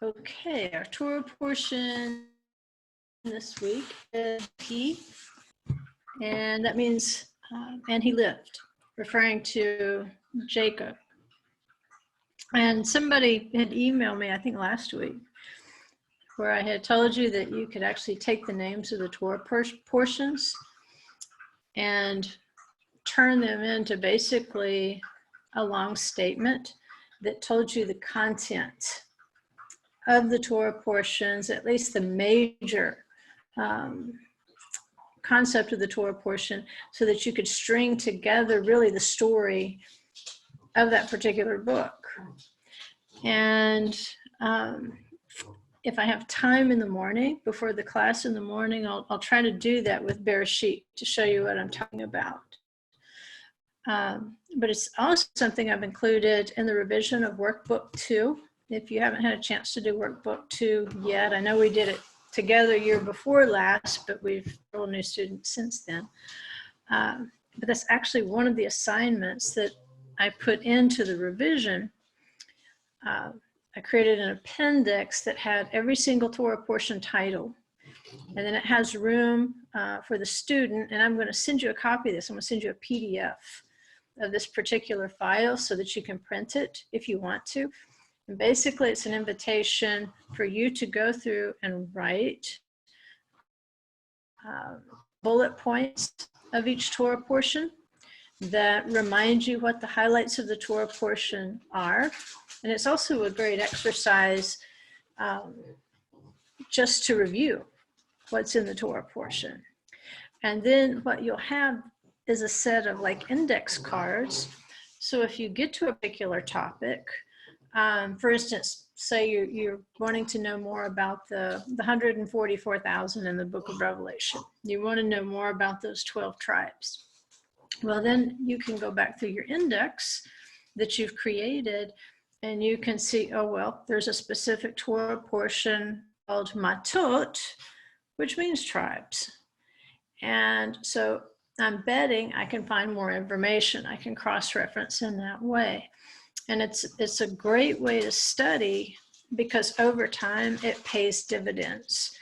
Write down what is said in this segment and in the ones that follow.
Okay, our Torah portion this week is he, and that means, and he lived, referring to Jacob. And somebody had emailed me, I think last week, where I had told you that you could actually take the names of the Torah portions and turn them into basically a long statement that told you the content of the Torah portions, at least the major concept of the Torah portion, so that you could string together really the story of that particular book. And if I have time in the morning, before the class in the morning, I'll try to do that with Bereshit to show you what I'm talking about. But it's also something I've included in the revision of Workbook 2. If you haven't had a chance to do Workbook 2 yet, I know we did it together year before last, but we've enrolled new students since then. But that's actually one of the assignments that I put into the revision. I created an appendix that had every single Torah portion title, and then it has room for the student, and I'm going to send you a copy of this. I'm going to send you a PDF of this particular file so that you can print it if you want to. And basically, it's an invitation for you to go through and write bullet points of each Torah portion that remind you what the highlights of the Torah portion are. And it's also a great exercise just to review what's in the Torah portion. And then what you'll have is a set of like index cards. So if you get to a particular topic, for instance, say you're wanting to know more about the 144,000 in the book of Revelation. You want to know more about those 12 tribes. Well, then you can go back through your index that you've created, and you can see, oh, well, there's a specific Torah portion called Matot, which means tribes. And so I'm betting I can find more information. I can cross-reference in that way. And it's a great way to study because over time it pays dividends.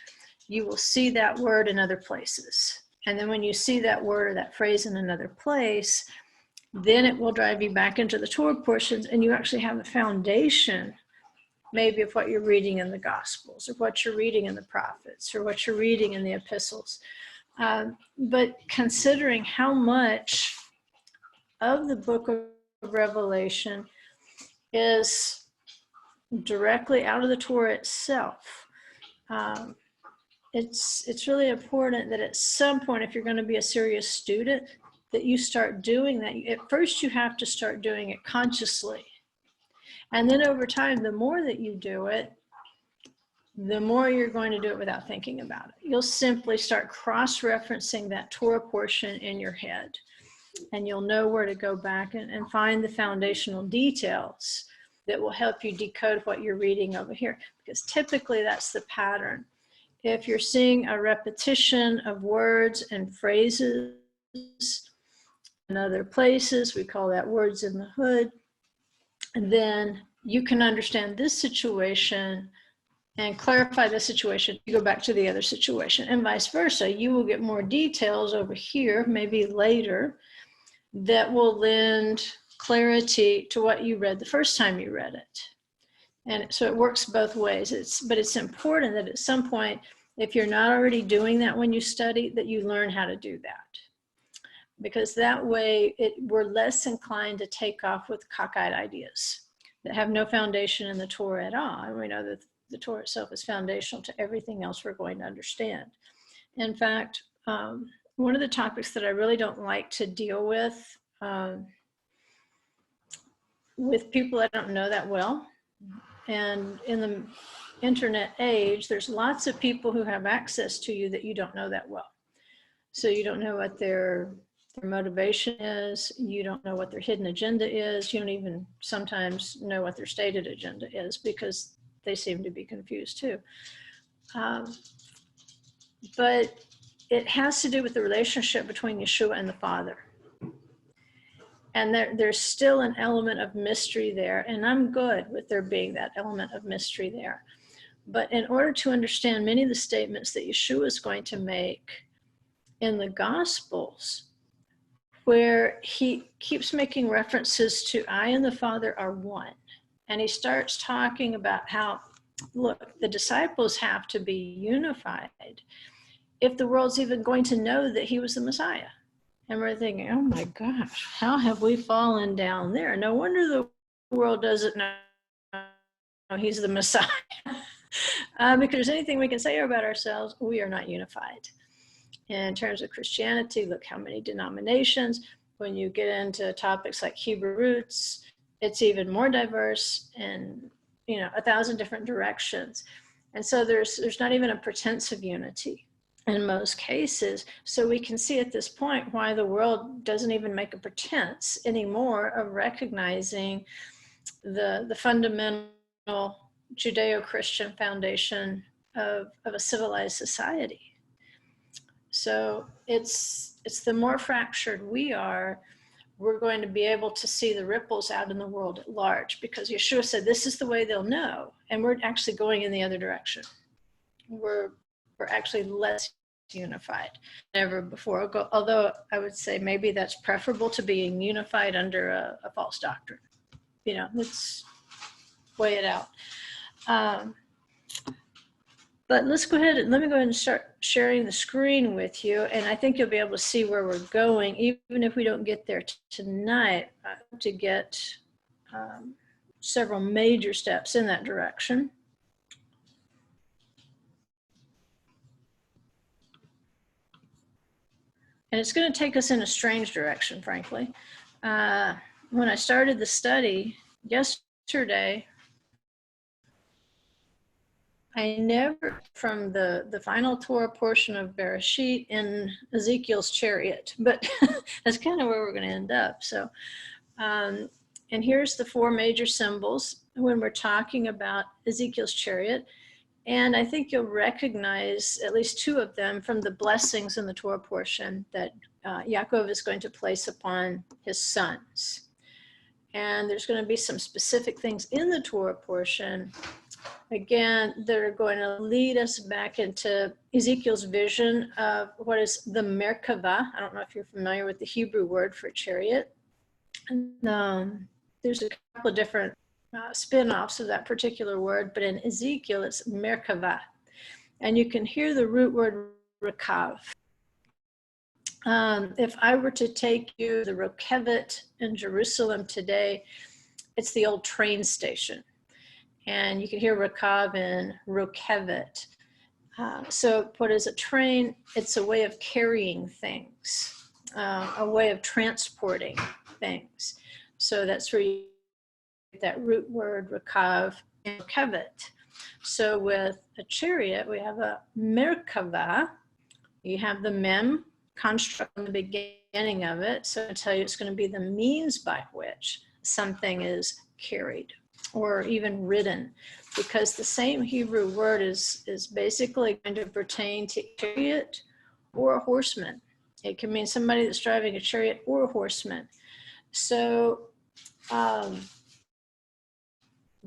You will see that word in other places. And then when you see that word or that phrase in another place, then it will drive you back into the Torah portions, and you actually have a foundation maybe of what you're reading in the Gospels or what you're reading in the prophets or what you're reading in the epistles. But considering how much of the book of Revelation is directly out of the Torah itself, it's really important that at some point, if you're going to be a serious student, that you start doing that. At first, you have to start doing it consciously. And then over time, the more that you do it, the more you're going to do it without thinking about it. You'll simply start cross-referencing that Torah portion in your head. And you'll know where to go back and find the foundational details that will help you decode what you're reading over here. Because typically that's the pattern. If you're seeing a repetition of words and phrases in other places, we call that words in the hood, and then you can understand this situation and clarify the situation. You go back to the other situation, and vice versa. You will get more details over here, maybe later, that will lend clarity to what you read the first time you read it. And so it works both ways. But it's important that at some point, if you're not already doing that when you study, that you learn how to do that. Because that way, we're less inclined to take off with cockeyed ideas that have no foundation in the Torah at all. And we know that the Torah itself is foundational to everything else we're going to understand. In fact, one of the topics that I really don't like to deal with people I don't know that well, and in the internet age, there's lots of people who have access to you that you don't know that well. So you don't know what their motivation is. You don't know what their hidden agenda is. You don't even sometimes know what their stated agenda is because they seem to be confused too. But it has to do with the relationship between Yeshua and the Father. And there's still an element of mystery there. And I'm good with there being that element of mystery there. But in order to understand many of the statements that Yeshua is going to make in the Gospels, where he keeps making references to I and the Father are one. And he starts talking about how, look, the disciples have to be unified if the world's even going to know that he was the Messiah. And we're thinking, oh my gosh, how have we fallen down there? No wonder the world doesn't know he's the Messiah. Because there's anything we can say about ourselves, we are not unified. In terms of Christianity, look how many denominations. When you get into topics like Hebrew roots, it's even more diverse in 1,000 different directions. And so there's not even a pretense of unity in most cases. So we can see at this point why the world doesn't even make a pretense anymore of recognizing the fundamental Judeo-Christian foundation of a civilized society. So it's the more fractured we are, we're going to be able to see the ripples out in the world at large, because Yeshua said this is the way they'll know, and we're actually going in the other direction. We're actually less unified than ever before, although I would say maybe that's preferable to being unified under a false doctrine. Let's weigh it out. But let's go ahead and let me go ahead and start sharing the screen with you, and I think you'll be able to see where we're going, even if we don't get there tonight, to get several major steps in that direction. And it's going to take us in a strange direction, frankly. When I started the study yesterday, I never, from the final Torah portion of Bereshit in Ezekiel's chariot, but that's kind of where we're going to end up. So, and here's the four major symbols when we're talking about Ezekiel's chariot. And I think you'll recognize at least two of them from the blessings in the Torah portion that Yaakov is going to place upon his sons. And there's going to be some specific things in the Torah portion, again, that are going to lead us back into Ezekiel's vision of what is the Merkava. I don't know if you're familiar with the Hebrew word for chariot. There's a couple of different spin-offs of that particular word, but in Ezekiel, it's Merkava. And you can hear the root word rekav. If I were to take you to the Rokevet in Jerusalem today, it's the old train station. And you can hear rekav in Rokevet. So what is a train? It's a way of carrying things, a way of transporting things. So that's where you get that root word rekav and Rokevet. So with a chariot, we have a merkava. You have the mem construct in the beginning of it. So I tell you, it's going to be the means by which something is carried or even ridden, because the same Hebrew word is basically going to pertain to a chariot or a horseman. It can mean somebody that's driving a chariot or a horseman. So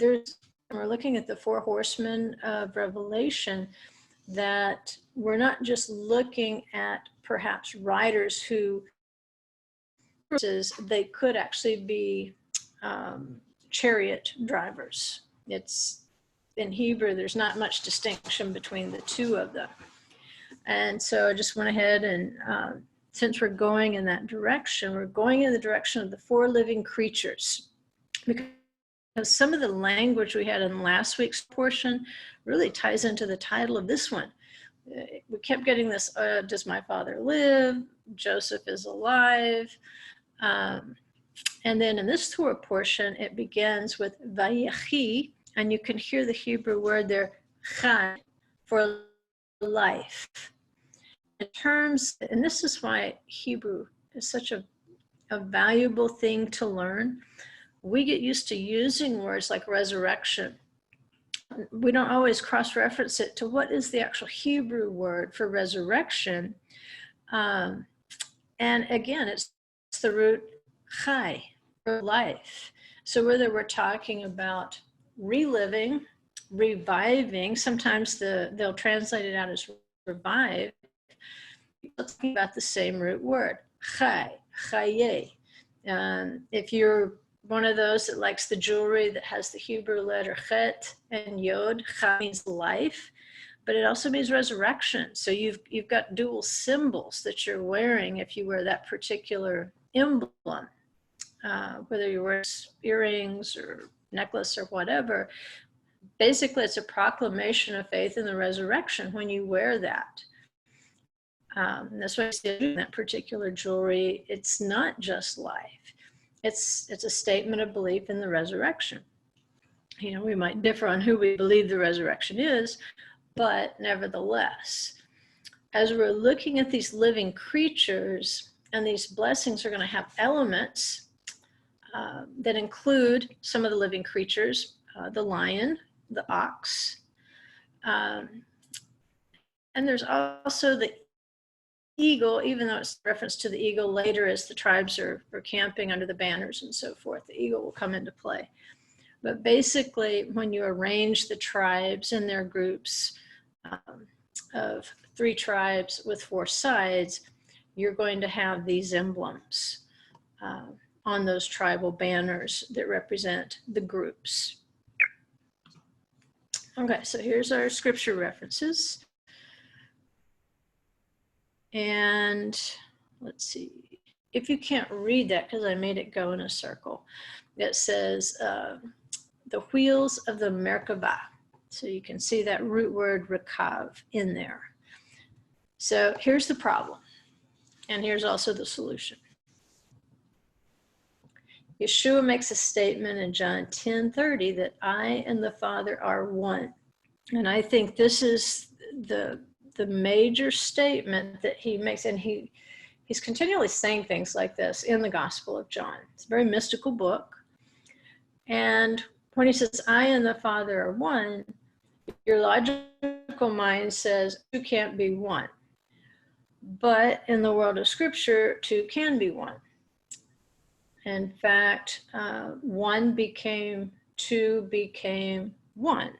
we're looking at the four horsemen of Revelation, that we're not just looking at perhaps riders who, they could actually be chariot drivers. It's in Hebrew, there's not much distinction between the two of them. And so I just went ahead and since we're going in that direction, we're going in the direction of the four living creatures, because some of the language we had in last week's portion really ties into the title of this one. We kept getting this, does my father live? Joseph is alive. And then in this Torah portion, it begins with Vayechi, and you can hear the Hebrew word there, chai, for life. In terms, and this is why Hebrew is such a valuable thing to learn. We get used to using words like resurrection. We don't always cross-reference it to what is the actual Hebrew word for resurrection. And again, it's the root chai, for life. So whether we're talking about reliving reviving. Sometimes they'll translate it out as revive. We're talking about the same root word, chai, chaye. If you're one of those that likes the jewelry that has the Hebrew letter chet and yod, chai means life, but it also means resurrection. So you've got dual symbols that you're wearing if you wear that particular emblem, whether you wear earrings or necklace or whatever. Basically, it's a proclamation of faith in the resurrection when you wear that. That's why I see that particular jewelry. It's not just life. It's a statement of belief in the resurrection. You know, we might differ on who we believe the resurrection is, but nevertheless, as we're looking at these living creatures, and these blessings are going to have elements that include some of the living creatures, the lion, the ox, and there's also the eagle, even though it's a reference to the eagle later as the tribes are camping under the banners and so forth, the eagle will come into play. But basically, when you arrange the tribes in their groups of 3 tribes with 4 sides, you're going to have these emblems on those tribal banners that represent the groups. Okay, so here's our scripture references. And let's see, if you can't read that because I made it go in a circle, it says the wheels of the Merkava. So you can see that root word rekav in there. So here's the problem, and here's also the solution. Yeshua makes a statement in John 10:30 that I and the Father are one. And I think this is the major statement that he makes, and he's continually saying things like this in the Gospel of John. It's a very mystical book. And when he says, I and the Father are one, your logical mind says, 2 can't be one. But in the world of Scripture, 2 can be one. In fact, 1 became 2 became 1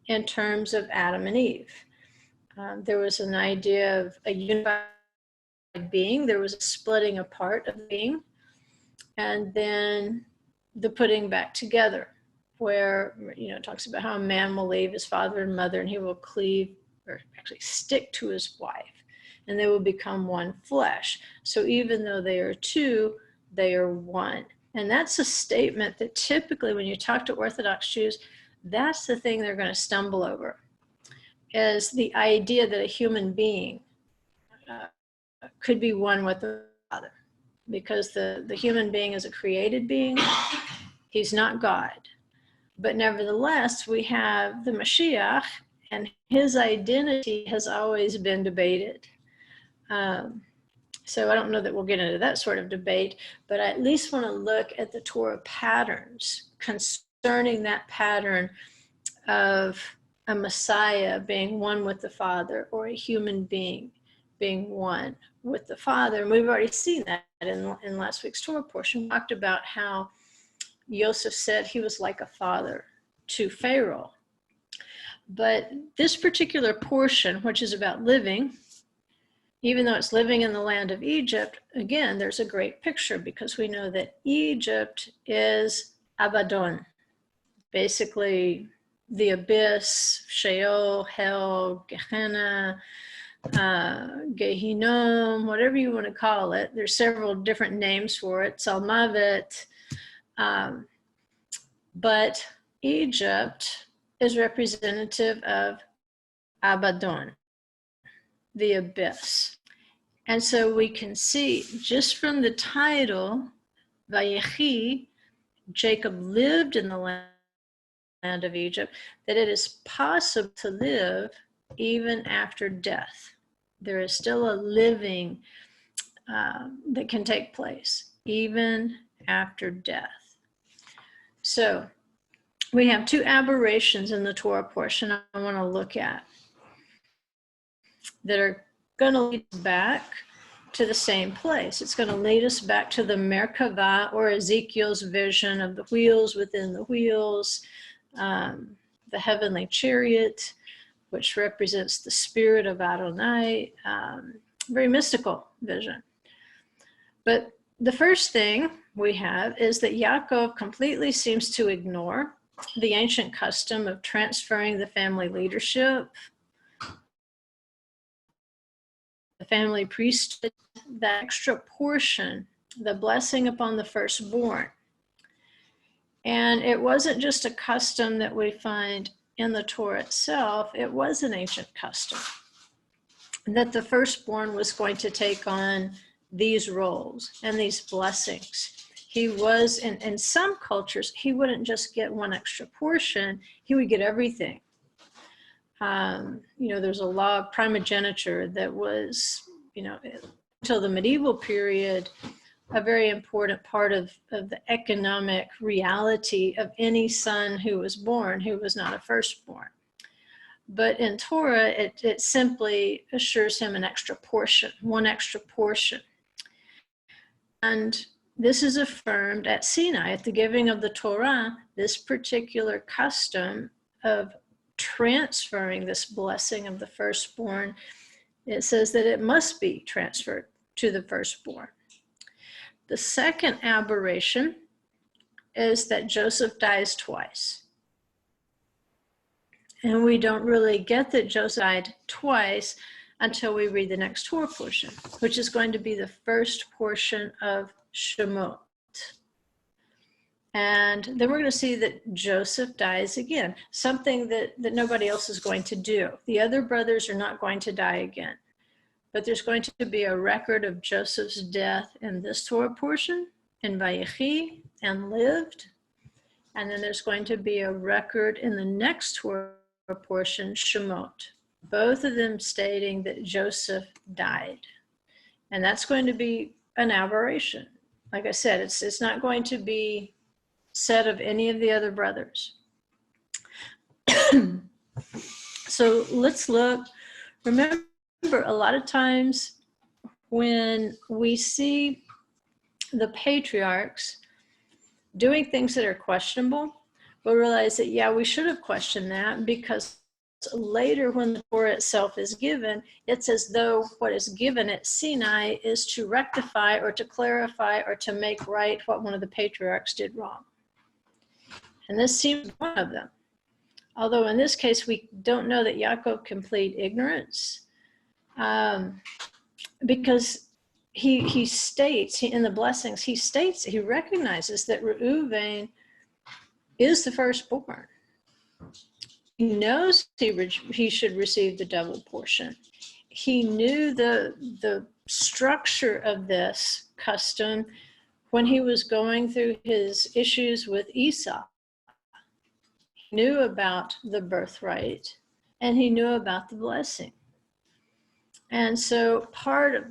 in terms of Adam and Eve. There was an idea of a unified being. There was a splitting apart of being, and then the putting back together, where, you know, it talks about how a man will leave his father and mother, and he will cleave, or actually stick to his wife, and they will become one flesh. So even though they are 2, they are 1. And that's a statement that typically when you talk to Orthodox Jews, that's the thing they're going to stumble over, is the idea that a human being could be one with the Father. Because the human being is a created being, he's not God. But nevertheless, we have the Mashiach, and his identity has always been debated. So I don't know that we'll get into that sort of debate, but I at least want to look at the Torah patterns concerning that pattern of a Messiah being one with the Father, or a human being being one with the Father. And we've already seen that in last week's Torah portion. We talked about how Yosef said he was like a father to Pharaoh. But this particular portion, which is about living, even though it's living in the land of Egypt, again, there's a great picture, because we know that Egypt is Abaddon, basically the abyss, Sheol, hell, Gehenna, Gehinnom, whatever you want to call it. There's several different names for it, Salmavet. But Egypt is representative of Abaddon, the abyss. And so we can see just from the title, Vayechi, Jacob lived in the land of Egypt, that it is possible to live even after death. There is still a living that can take place even after death. So we have 2 aberrations in the Torah portion I want to look at that are going to lead us back to the same place. It's going to lead us back to the Merkava, or Ezekiel's vision of the wheels within the wheels, the the heavenly chariot, which represents the spirit of Adonai. Very mystical vision. But the first thing we have is that Yaakov completely seems to ignore the ancient custom of transferring the family leadership, the family priesthood, that extra portion, the blessing upon the firstborn. And it wasn't just a custom that we find in the Torah itself, it was an ancient custom that the firstborn was going to take on these roles and these blessings. He was, in some cultures, he wouldn't just get one extra portion, he would get everything. There's a law of primogeniture that was, until the medieval period, a very important part of the economic reality of any son who was born who was not a firstborn. But in Torah, it simply assures him an extra portion, one extra portion. And this is affirmed at Sinai, at the giving of the Torah, this particular custom of transferring this blessing of the firstborn. It says that it must be transferred to the firstborn. The second aberration is that Joseph dies twice. And we don't really get that Joseph died twice until we read the next Torah portion, which is going to be the first portion of Shemot. And then we're going to see that Joseph dies again, something that nobody else is going to do. The other brothers are not going to die again. But there's going to be a record of Joseph's death in this Torah portion, in Vayechi, and lived. And then there's going to be a record in the next Torah portion, Shemot. Both of them stating that Joseph died. And that's going to be an aberration. Like I said, it's not going to be said of any of the other brothers. So let's look. Remember, a lot of times when we see the patriarchs doing things that are questionable, we'll realize that, yeah, we should have questioned that, because later when the Torah itself is given, it's as though what is given at Sinai is to rectify or to clarify or to make right what one of the patriarchs did wrong. And this seems one of them. Although in this case, we don't know that Yaakov can plead ignorance, because he states, in the blessings, he recognizes that Reuven is the firstborn. He knows he should receive the double portion. He knew the structure of this custom when he was going through his issues with Esau. He knew about the birthright, and he knew about the blessing. And so part of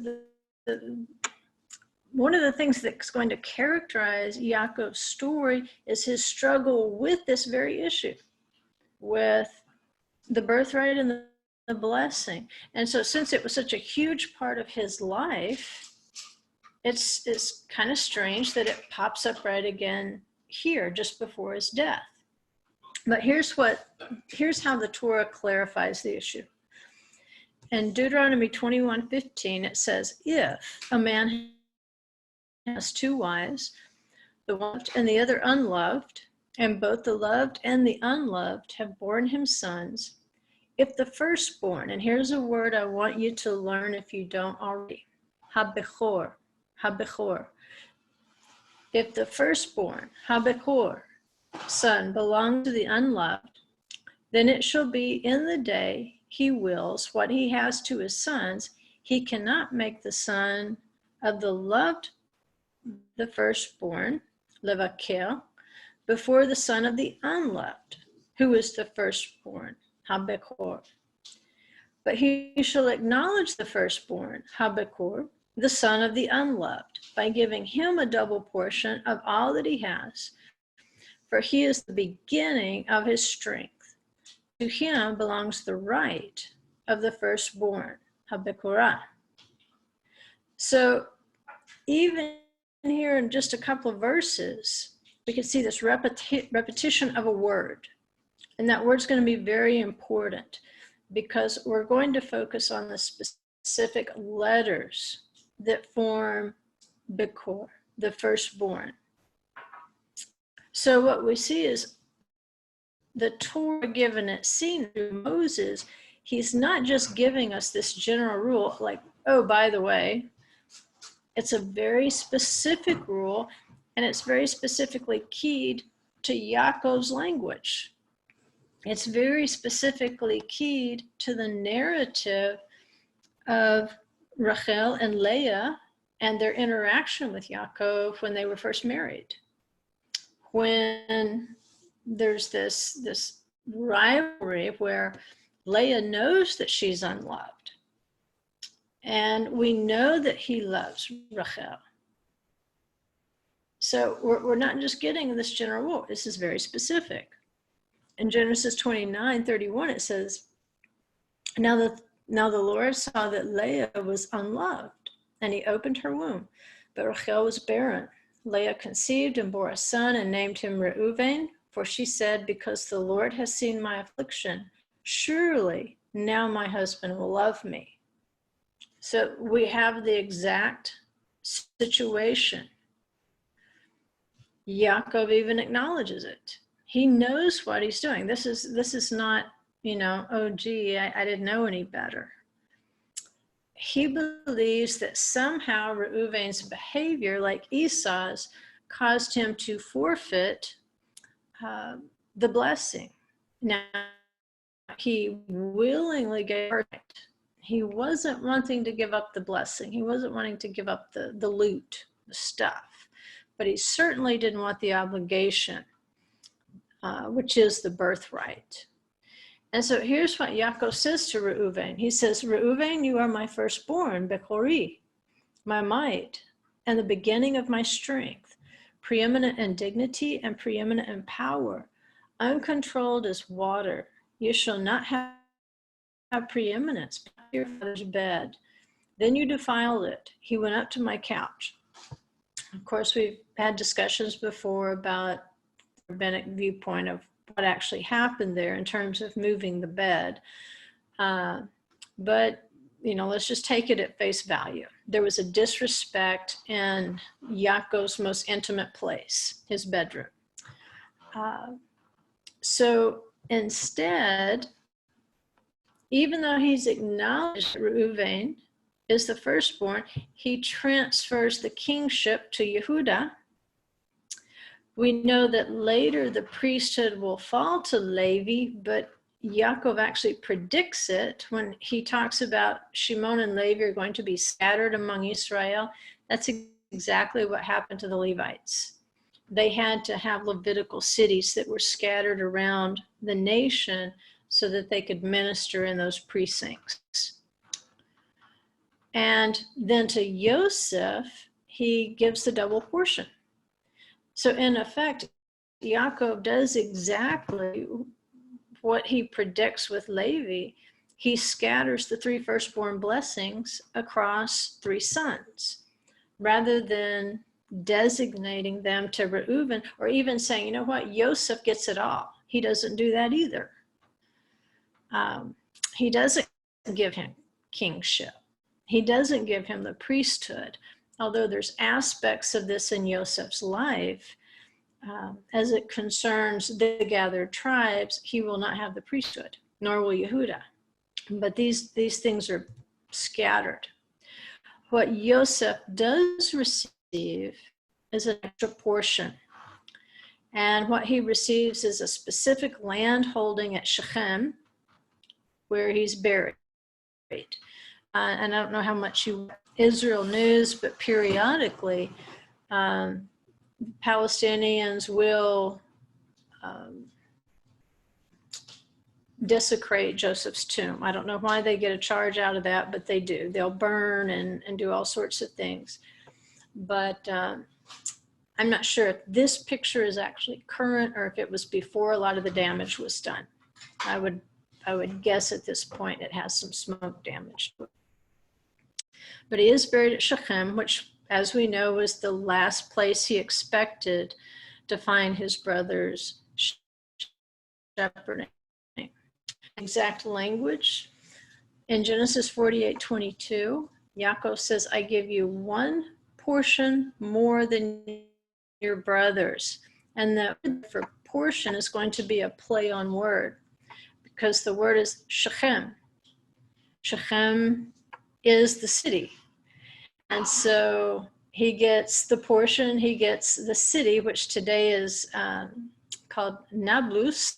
one of the things that's going to characterize Yaakov's story is his struggle with this very issue, with the birthright and the blessing. And so since it was such a huge part of his life, it's kind of strange that it pops up right again here, just before his death. But here's how the Torah clarifies the issue. In Deuteronomy 21:15, it says, if a man has two wives, the one loved and the other unloved, and both the loved and the unloved have borne him sons, if the firstborn, and here's a word I want you to learn if you don't already, bekhor, bekhor. If the firstborn, bekhor, son belongs to the unloved, then it shall be in the day he wills what he has to his sons, he cannot make the son of the loved, the firstborn, levakel, before the son of the unloved, who is the firstborn, bekhor. But he shall acknowledge the firstborn, bekhor, the son of the unloved, by giving him a double portion of all that he has, for he is the beginning of his strength. To him belongs the right of the firstborn, bekhorah. So even here in just a couple of verses, we can see this repetition of a word. And that word's going to be very important because we're going to focus on the specific letters that form bekhor, the firstborn. So what we see is the Torah given at Sinai through Moses, he's not just giving us this general rule like, oh, by the way, it's a very specific rule, and it's very specifically keyed to Yaakov's language. It's very specifically keyed to the narrative of Rachel and Leah and their interaction with Yaakov when they were first married. When there's this rivalry where Leah knows that she's unloved, and we know that he loves Rachel. So we're not just getting this general rule. This is very specific. In Genesis 29:31, it says, now the Lord saw that Leah was unloved, and he opened her womb, but Rachel was barren. Leah conceived and bore a son and named him Reuven, for she said, because the Lord has seen my affliction, surely now my husband will love me. So we have the exact situation. Yaakov even acknowledges it. He knows what he's doing. This is not, oh gee, I didn't know any better. He believes that somehow Reuven's behavior, like Esau's, caused him to forfeit the blessing. Now, he willingly gave her it. He wasn't wanting to give up the blessing. He wasn't wanting to give up the loot, the stuff. But he certainly didn't want the obligation, which is the birthright. And so here's what Yaakov says to Reuven. He says, Reuven, you are my firstborn, bekhori, my might, and the beginning of my strength, preeminent in dignity and preeminent in power, uncontrolled as water. You shall not have preeminence by your father's bed. Then you defiled it. He went up to my couch. Of course, we've had discussions before about the rabbinic viewpoint of what actually happened there in terms of moving the bed. But, let's just take it at face value. There was a disrespect in Yaakov's most intimate place, his bedroom. So instead, even though he's acknowledged that Reuven is the firstborn, he transfers the kingship to Yehudah. We know that later the priesthood will fall to Levi, but Yaakov actually predicts it when he talks about Shimon and Levi are going to be scattered among Israel. That's exactly what happened to the Levites. They had to have Levitical cities that were scattered around the nation so that they could minister in those precincts. And then to Yosef, he gives the double portion. So in effect, Yaakov does exactly what he predicts with Levi. He scatters the three firstborn blessings across three sons, rather than designating them to Reuven, or even saying, you know what, Yosef gets it all. He doesn't do that either. He doesn't give him kingship. He doesn't give him the priesthood, although there's aspects of this in Yosef's life. As it concerns the gathered tribes, he will not have the priesthood, nor will Yehudah. But these things are scattered. What Yosef does receive is an extra portion. And what he receives is a specific land holding at Shechem, where he's buried. And I don't know how much you Israel news, but periodically Palestinians will desecrate Joseph's tomb. I don't know why they get a charge out of that, but they do. They'll burn and do all sorts of things. But I'm not sure if this picture is actually current or if it was before a lot of the damage was done. I would guess at this point it has some smoke damage to it. But he is buried at Shechem, which, as we know, was the last place he expected to find his brothers shepherding. Exact language. In Genesis 48:22, Yaakov says, I give you one portion more than your brothers. And the word for portion is going to be a play on word, because the word is Shechem. Shechem is the city. And so he gets the portion, he gets the city, which today is called Nablus.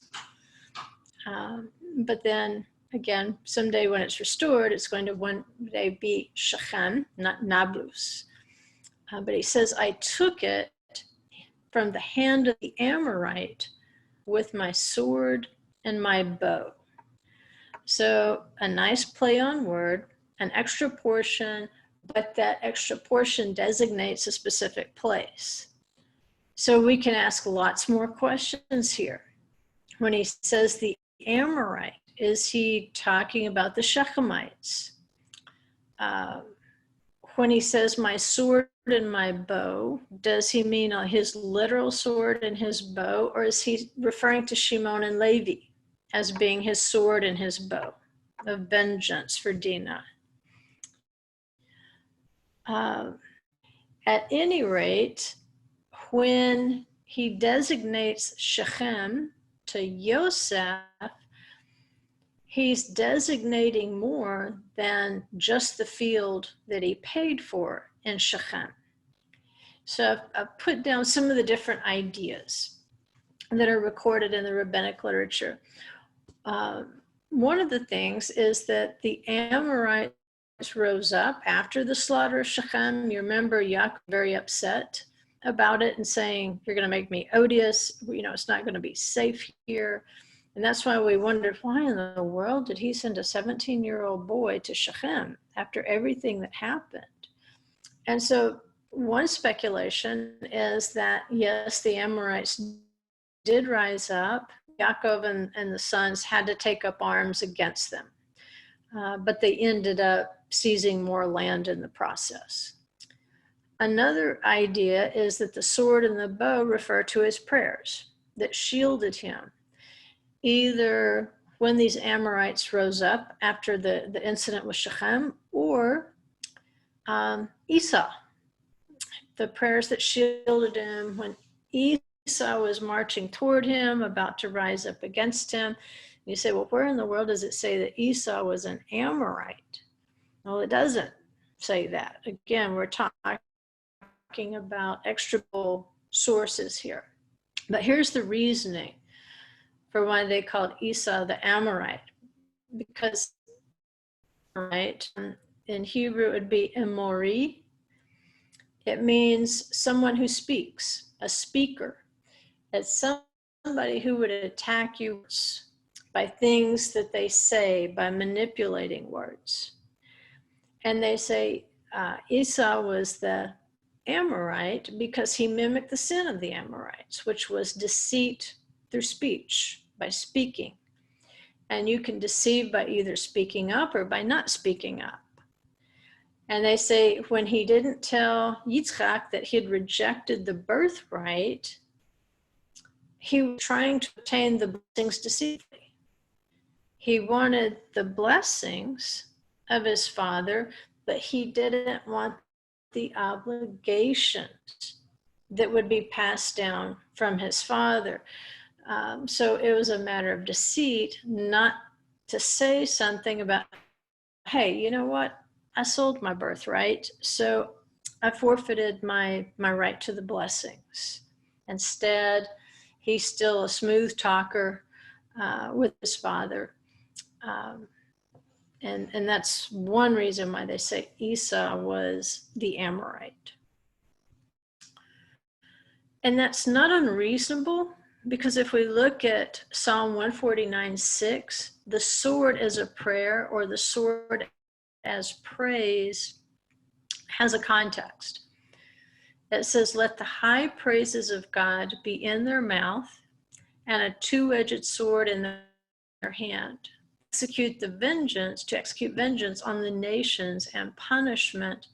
But then again, someday when it's restored, it's going to one day be Shechem, not Nablus. But he says, I took it from the hand of the Amorite with my sword and my bow. So a nice play on word, an extra portion, but that extra portion designates a specific place. So we can ask lots more questions here. When he says the Amorite, is he talking about the Shechemites? When he says my sword and my bow, does he mean his literal sword and his bow, or is he referring to Shimon and Levi as being his sword and his bow of vengeance for Dinah? At any rate, when he designates Shechem to Yosef, he's designating more than just the field that he paid for in Shechem. So I've put down some of the different ideas that are recorded in the rabbinic literature. One of the things is that the Amorites rose up after the slaughter of Shechem. You remember Yaakov very upset about it and saying, you're going to make me odious. It's not going to be safe here. And that's why we wondered, why in the world did he send a 17-year-old boy to Shechem after everything that happened? And so one speculation is that, yes, the Amorites did rise up. Yaakov and the sons had to take up arms against them. But they ended up seizing more land in the process. Another idea is that the sword and the bow refer to his prayers that shielded him, either when these Amorites rose up after the incident with Shechem, or Esau, the prayers that shielded him when Esau was marching toward him, about to rise up against him. You say, well, where in the world does it say that Esau was an Amorite? Well, it doesn't say that. Again, we're talking about extra sources here. But here's the reasoning for why they called Esau the Amorite. Because, right, in Hebrew it would be Emori. It means someone who speaks, a speaker. It's somebody who would attack you by things that they say, by manipulating words. And they say Esau was the Amorite because he mimicked the sin of the Amorites, which was deceit through speech, by speaking. And you can deceive by either speaking up or by not speaking up. And they say when he didn't tell Yitzchak that he had rejected the birthright, he was trying to obtain the blessings deceitfully. He wanted the blessings of his father, but he didn't want the obligations that would be passed down from his father. So it was a matter of deceit, not to say something about, hey, you know what? I sold my birthright, so I forfeited my right to the blessings. Instead, he's still a smooth talker with his father. And that's one reason why they say Esau was the Amorite. And that's not unreasonable, because if we look at Psalm 149:6, the sword as a prayer or the sword as praise has a context. It says, let the high praises of God be in their mouth and a two-edged sword in their hand. To execute vengeance on the nations and punishment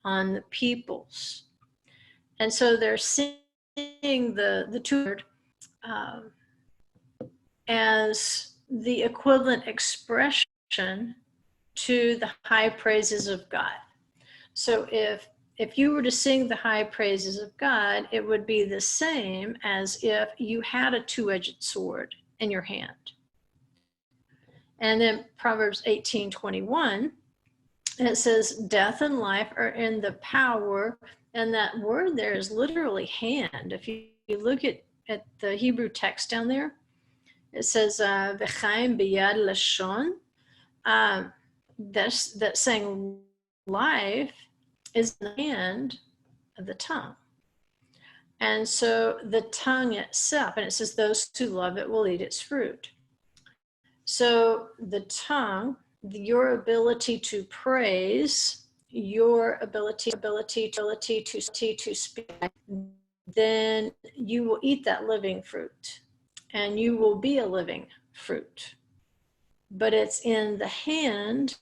on the peoples. And so they're seeing the two-word as the equivalent expression to the high praises of God. So if you were to sing the high praises of God, it would be the same as if you had a two-edged sword in your hand. And then Proverbs 18:21, and it says, death and life are in the power, and that word there is literally hand. If you look at the Hebrew text down there, it says, v'chaim biyad lashon. That's saying life is in the hand of the tongue. And so the tongue itself, and it says those who love it will eat its fruit. So the tongue, your ability to praise, your ability to speak, then you will eat that living fruit and you will be a living fruit. But it's in the hand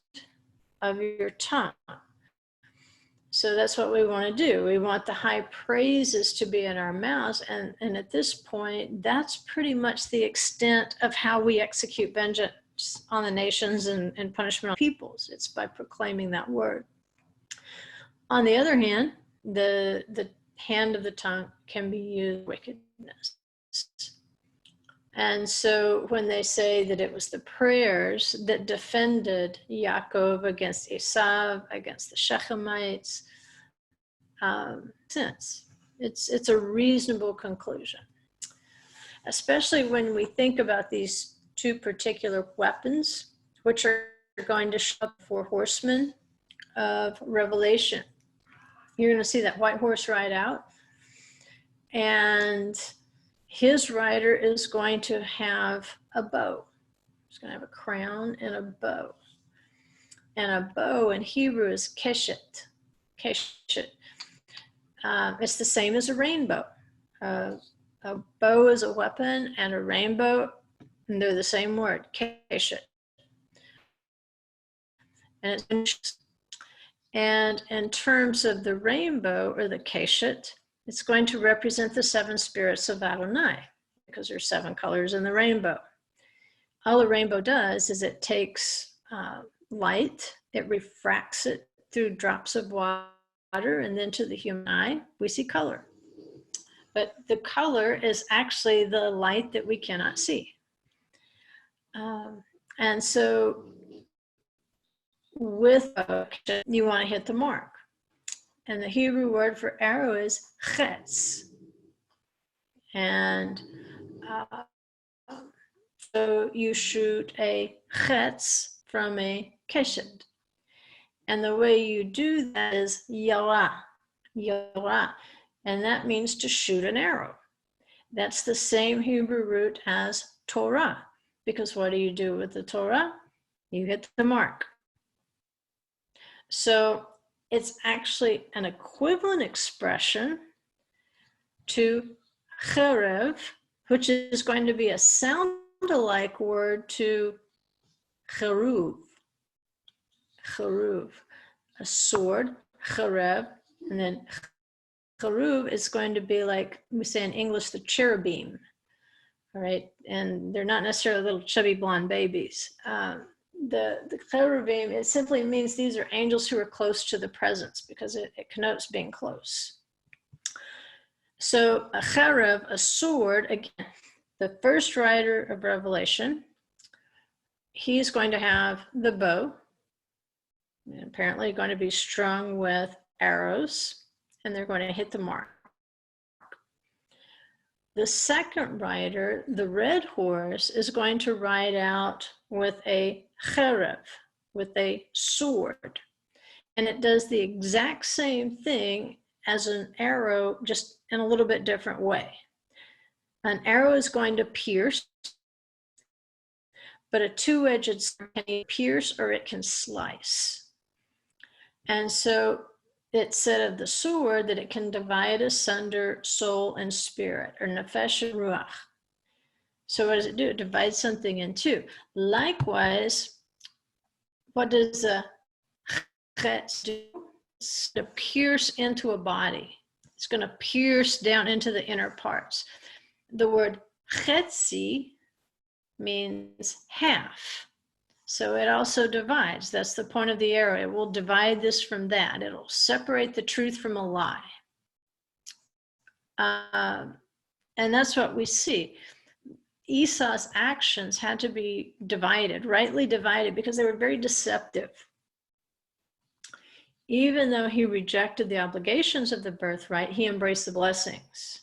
of your tongue. So that's what we want to do. We want the high praises to be in our mouths. And at this point, that's pretty much the extent of how we execute vengeance on the nations and punishment on peoples. It's by proclaiming that word. On the other hand, the hand of the tongue can be used for wickedness. And so when they say that it was the prayers that defended Yaakov against Esav, against the Shechemites, since it's a reasonable conclusion, especially when we think about these two particular weapons, which are going to show up for horsemen of Revelation. You're going to see that white horse ride out, and his rider is going to have a bow. He's going to have a crown and a bow. And a bow in Hebrew is keshet. Keshet. It's the same as a rainbow. A bow is a weapon, and a rainbow, and they're the same word, keshet. And in terms of the rainbow or the keshet, it's going to represent the seven spirits of Adonai, because there's seven colors in the rainbow. All the rainbow does is it takes light, it refracts it through drops of water, and then to the human eye, we see color. But the color is actually the light that we cannot see. And so with you want to hit the mark. And the Hebrew word for arrow is chetz. And so you shoot a chetz from a keshet. And the way you do that is yara, yara. And that means to shoot an arrow. That's the same Hebrew root as Torah. Because what do you do with the Torah? You hit the mark. So it's actually an equivalent expression to cherev, which is going to be a sound-alike word to cheruv. Cheruv, a sword, cherev, and then cheruv is going to be like we say in English, the cherubim. All right, and they're not necessarily little chubby blonde babies. The cherubim, it simply means these are angels who are close to the presence, because it connotes being close. So a cherev, a sword, again, the first writer of Revelation, he's going to have the bow, and apparently going to be strung with arrows, and they're going to hit the mark. The second rider, the red horse, is going to ride out with a cherev, with a sword. And it does the exact same thing as an arrow, just in a little bit different way. An arrow is going to pierce, but a two-edged sword can pierce or it can slice. And so it said of the sword that it can divide asunder soul and spirit, or nefesh and ruach. So what does it do? It divides something in two. Likewise, what does a chetz do? It's to pierce into a body. It's going to pierce down into the inner parts. The word chetzi means half. So it also divides. That's the point of the arrow. It will divide this from that. It'll separate the truth from a lie. And that's what we see. Esau's actions had to be divided, rightly divided, because they were very deceptive. Even though he rejected the obligations of the birthright, he embraced the blessings.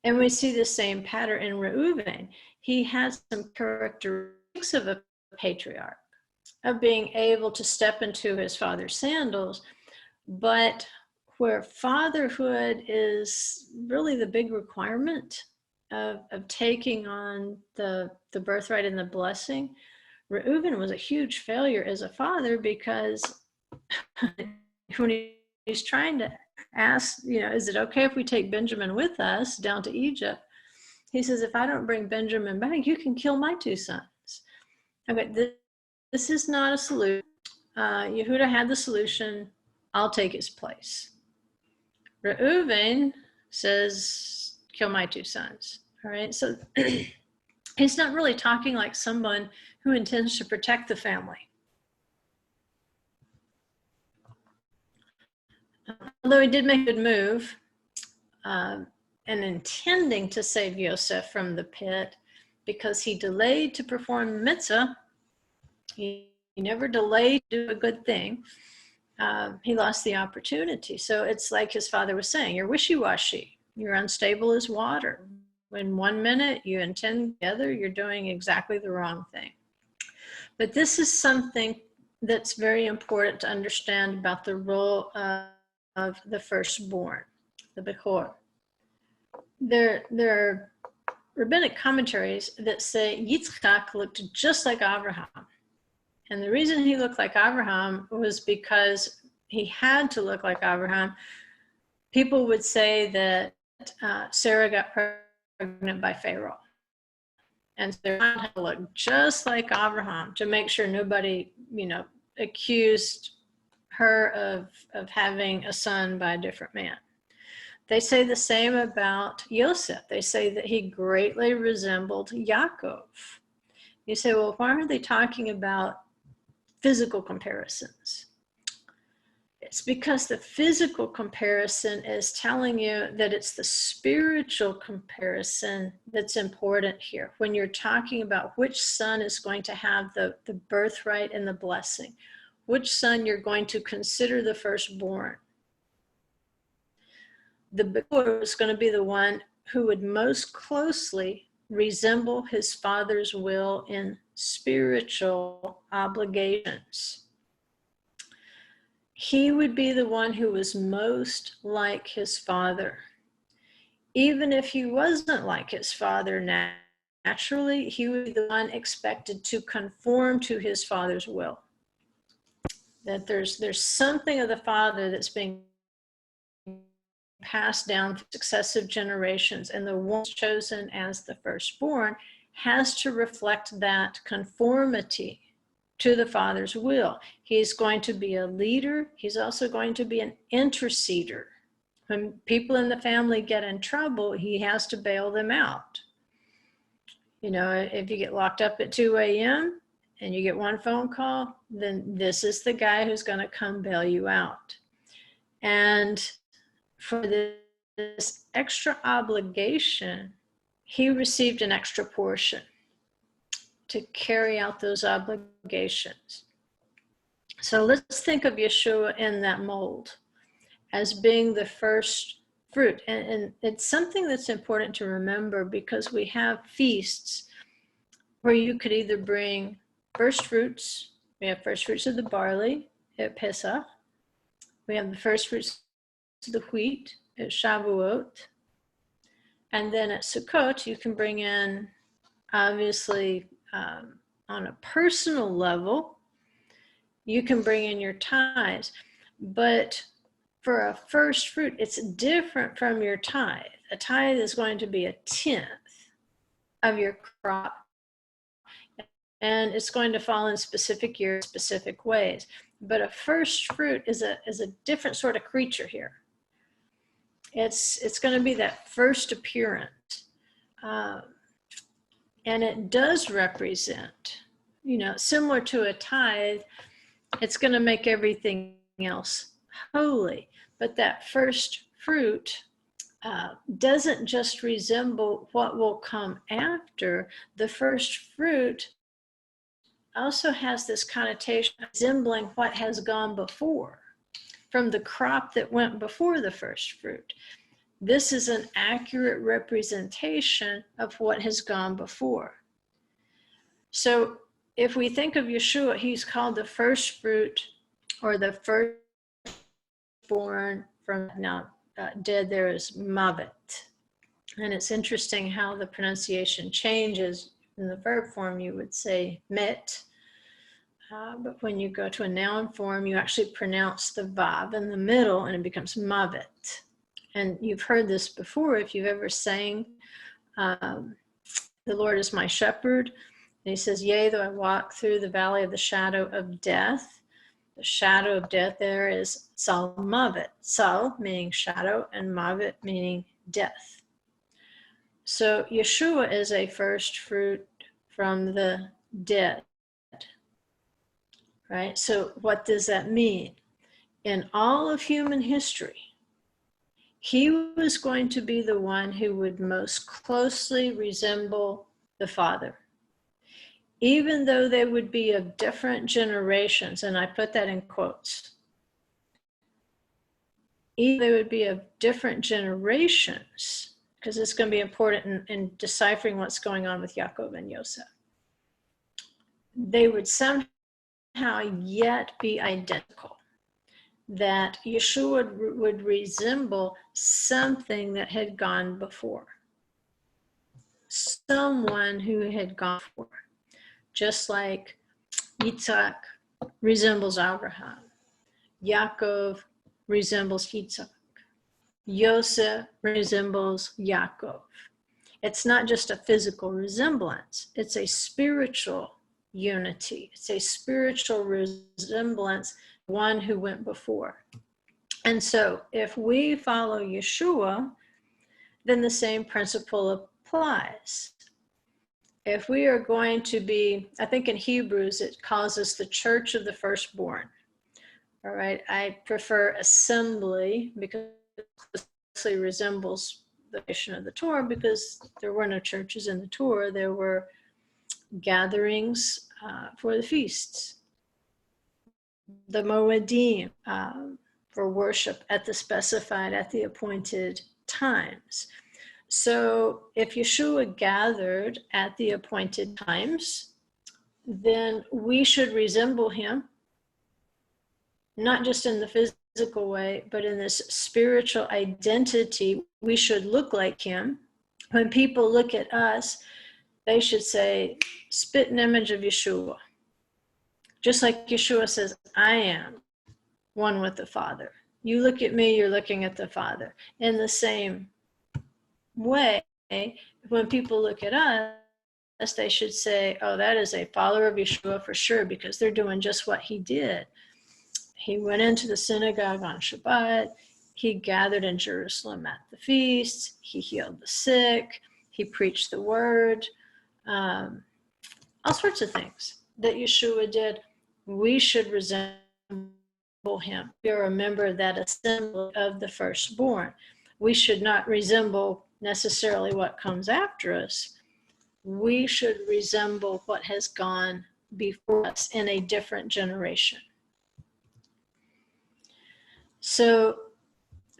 And we see the same pattern in Reuven. He had some characteristics of a patriarch, of being able to step into his father's sandals, but where fatherhood is really the big requirement of taking on the birthright and the blessing, Reuven was a huge failure as a father, because when he's trying to ask, is it okay if we take Benjamin with us down to Egypt? He says, if I don't bring Benjamin back, you can kill my 2 sons. Okay, this is not a solution. Yehuda had the solution. I'll take his place. Reuven says, kill my 2 sons. All right, so he's not really talking like someone who intends to protect the family. Although he did make a good move, and intending to save Yosef from the pit, because he delayed to perform mitzvah. He never delayed to do a good thing. He lost the opportunity. So it's like his father was saying, you're wishy-washy. You're unstable as water. When 1 minute you intend the other, you're doing exactly the wrong thing. But this is something that's very important to understand about the role of the firstborn, the bekhor. There are rabbinic commentaries that say Yitzchak looked just like Avraham. And the reason he looked like Avraham was because he had to look like Avraham. People would say that Sarah got pregnant by Pharaoh. And so they had to look just like Avraham to make sure nobody, accused her of having a son by a different man. They say the same about Yosef. They say that he greatly resembled Yaakov. You say, well, why are they talking about physical comparisons? It's because the physical comparison is telling you that it's the spiritual comparison that's important here. When you're talking about which son is going to have the birthright and the blessing, which son you're going to consider the firstborn. The bekhor is going to be the one who would most closely resemble his father's will in spiritual obligations. He would be the one who was most like his father. Even if he wasn't like his father naturally, he would be the one expected to conform to his father's will. That there's something of the father that's being passed down through successive generations, and the one chosen as the firstborn has to reflect that conformity to the father's will. He's going to be a leader. He's also going to be an interceder. When people in the family get in trouble, he has to bail them out. If you get locked up at 2 a.m. and you get one phone call, then this is the guy who's going to come bail you out. And for this extra obligation, he received an extra portion to carry out those obligations. So let's think of Yeshua in that mold as being the first fruit. And it's something that's important to remember, because we have feasts where you could either bring first fruits. We have first fruits of the barley at Pesach. We have the first fruits of the wheat at Shavuot. And then at Sukkot, you can bring in, obviously, on a personal level, you can bring in your tithes. But for a first fruit, it's different from your tithe. A tithe is going to be 1/10 of your crop, and it's going to fall in specific years, specific ways. But a first fruit is a different sort of creature here. It's going to be that first appearance. And it does represent, you know, similar to a tithe, it's going to make everything else holy. But that first fruit doesn't just resemble what will come after. The first fruit also has this connotation of resembling what has gone before, from the crop that went before the first fruit. This is an accurate representation of what has gone before. So if we think of Yeshua, he's called the first fruit, or the firstborn from now dead. There is mavet. And it's interesting how the pronunciation changes. In the verb form, you would say met. But when you go to a noun form, you actually pronounce the vav in the middle and it becomes mavet. And you've heard this before if you've ever sang, the Lord is my shepherd. And he says, yea, though I walk through the valley of the shadow of death. The shadow of death there is sal mavet. Sal meaning shadow and mavet meaning death. So Yeshua is a first fruit from the dead. Right? So what does that mean? In all of human history, he was going to be the one who would most closely resemble the Father. Even though they would be of different generations, and I put that in quotes. Even they would be of different generations, because it's going to be important in deciphering what's going on with Yaakov and Yosef. They would somehow yet be identical, that Yeshua would resemble something that had gone before, someone who had gone before, just like Yitzhak resembles Avraham, Yaakov resembles Yitzhak, Yosef resembles Yaakov. It's not just a physical resemblance, it's a spiritual unity. It's a spiritual resemblance, one who went before. And so if we follow Yeshua, then the same principle applies. If we are going to be, I think in Hebrews, it calls us the church of the firstborn. All right, I prefer assembly because it closely resembles the nation of the Torah, because there were no churches in the Torah. There were gatherings for the feasts, the moedim, for worship at the appointed times. So if Yeshua gathered at the appointed times, then we should resemble him, not just in the physical way, but in this spiritual identity. We should look like him. When people look at us, they should say, spit image of Yeshua. Just like Yeshua says, I am one with the Father. You look at me, you're looking at the Father. In the same way, when people look at us, they should say, oh, that is a follower of Yeshua for sure, because they're doing just what he did. He went into the synagogue on Shabbat. He gathered in Jerusalem at the feast. He healed the sick. He preached the word. All sorts of things that Yeshua did. We should resemble him. We are a member of that assembly of the firstborn. We should not resemble necessarily what comes after us. We should resemble what has gone before us in a different generation. So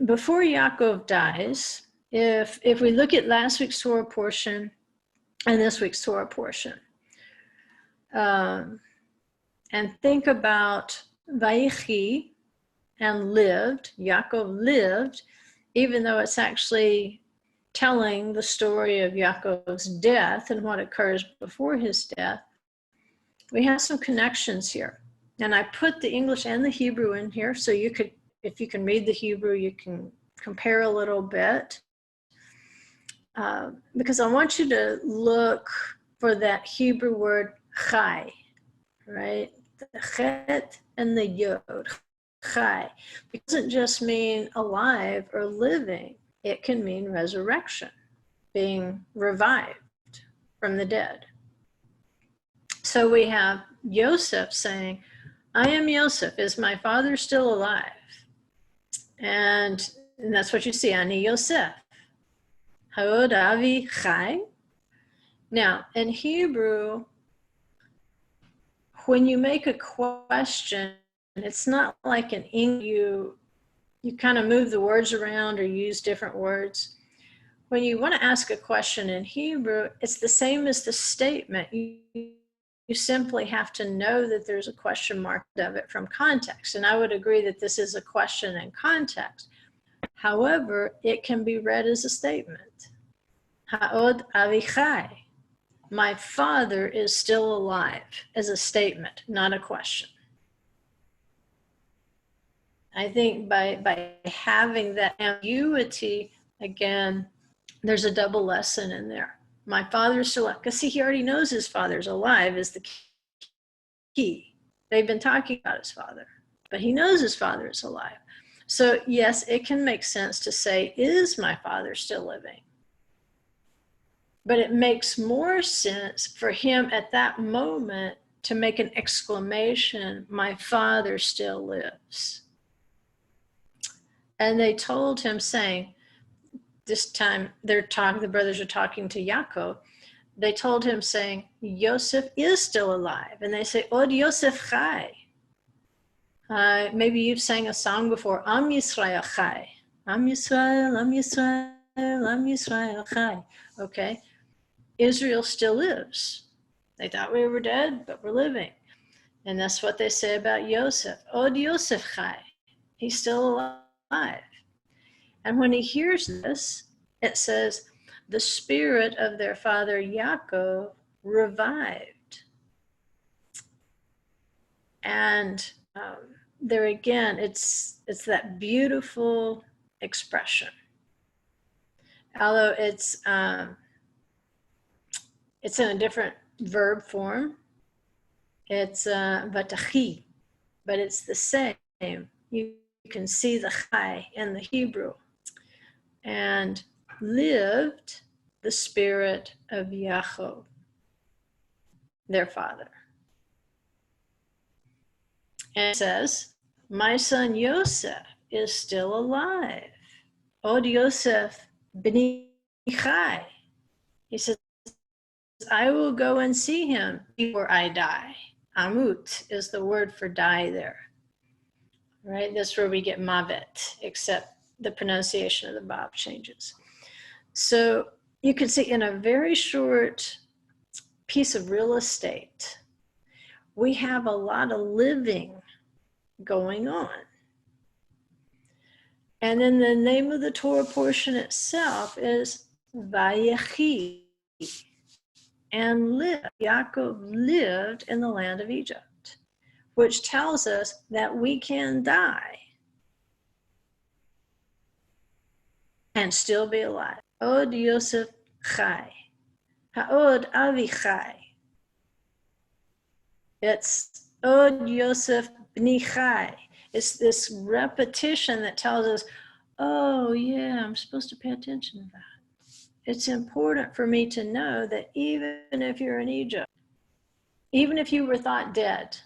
before Yaakov dies, if we look at last week's Torah portion and this week's Torah portion, and think about Vayechi and lived, Yaakov lived, even though it's actually telling the story of Yaakov's death and what occurs before his death, we have some connections here. And I put the English and the Hebrew in here, so you could, if you can read the Hebrew, you can compare a little bit. Because I want you to look for that Hebrew word chai, right? The chet and the yod, chai. It doesn't just mean alive or living. It can mean resurrection, being revived from the dead. So we have Yosef saying, I am Yosef. Is my father still alive? And that's what you see, Ani Yosef. Haod Avi Chai. Now, in Hebrew, when you make a question, it's not like in English, you kind of move the words around or use different words. When you want to ask a question in Hebrew, it's the same as the statement. You simply have to know that there's a question mark of it from context. And I would agree that this is a question in context. However, it can be read as a statement. Ha'od avichai. My father is still alive, as a statement, not a question. I think by having that ambiguity, again, there's a double lesson in there. My father's still alive, because see, he already knows his father's alive is the key. They've been talking about his father, but he knows his father is alive. So yes, it can make sense to say, is my father still living? But it makes more sense for him at that moment to make an exclamation, my father still lives. And they told him, saying, this time the brothers are talking to Yaakov. They told him, saying, Yosef is still alive. And they say, Od Yosef chai. Maybe you've sang a song before, Am Yisrael chai. Am Yisrael, Am Yisrael, Am Yisrael chai. Okay. Israel still lives. They thought we were dead, but we're living. And that's what they say about Yosef. Od Yosef chai. He's still alive. And when he hears this, it says, the spirit of their father Yaakov revived. And there again, it's that beautiful expression. Although it's in a different verb form. It's vatachi, but it's the same. You can see the chai in the Hebrew. And lived the spirit of Yaakov, their father. And it says, my son Yosef is still alive. Od Yosef b'ni chai. He says, I will go and see him before I die. Amut is the word for die there. Right? That's where we get mavet, except the pronunciation of the Bab changes. So you can see in a very short piece of real estate, we have a lot of living going on. And then the name of the Torah portion itself is Vayechi, and lived. Yaakov lived in the land of Egypt, which tells us that we can die and still be alive. Od Yosef chai. Ha'od avi chai. It's Od Yosef b'ni chai. It's this repetition that tells us, oh yeah, I'm supposed to pay attention to that. It's important for me to know that even if you're in Egypt, even if you were thought dead,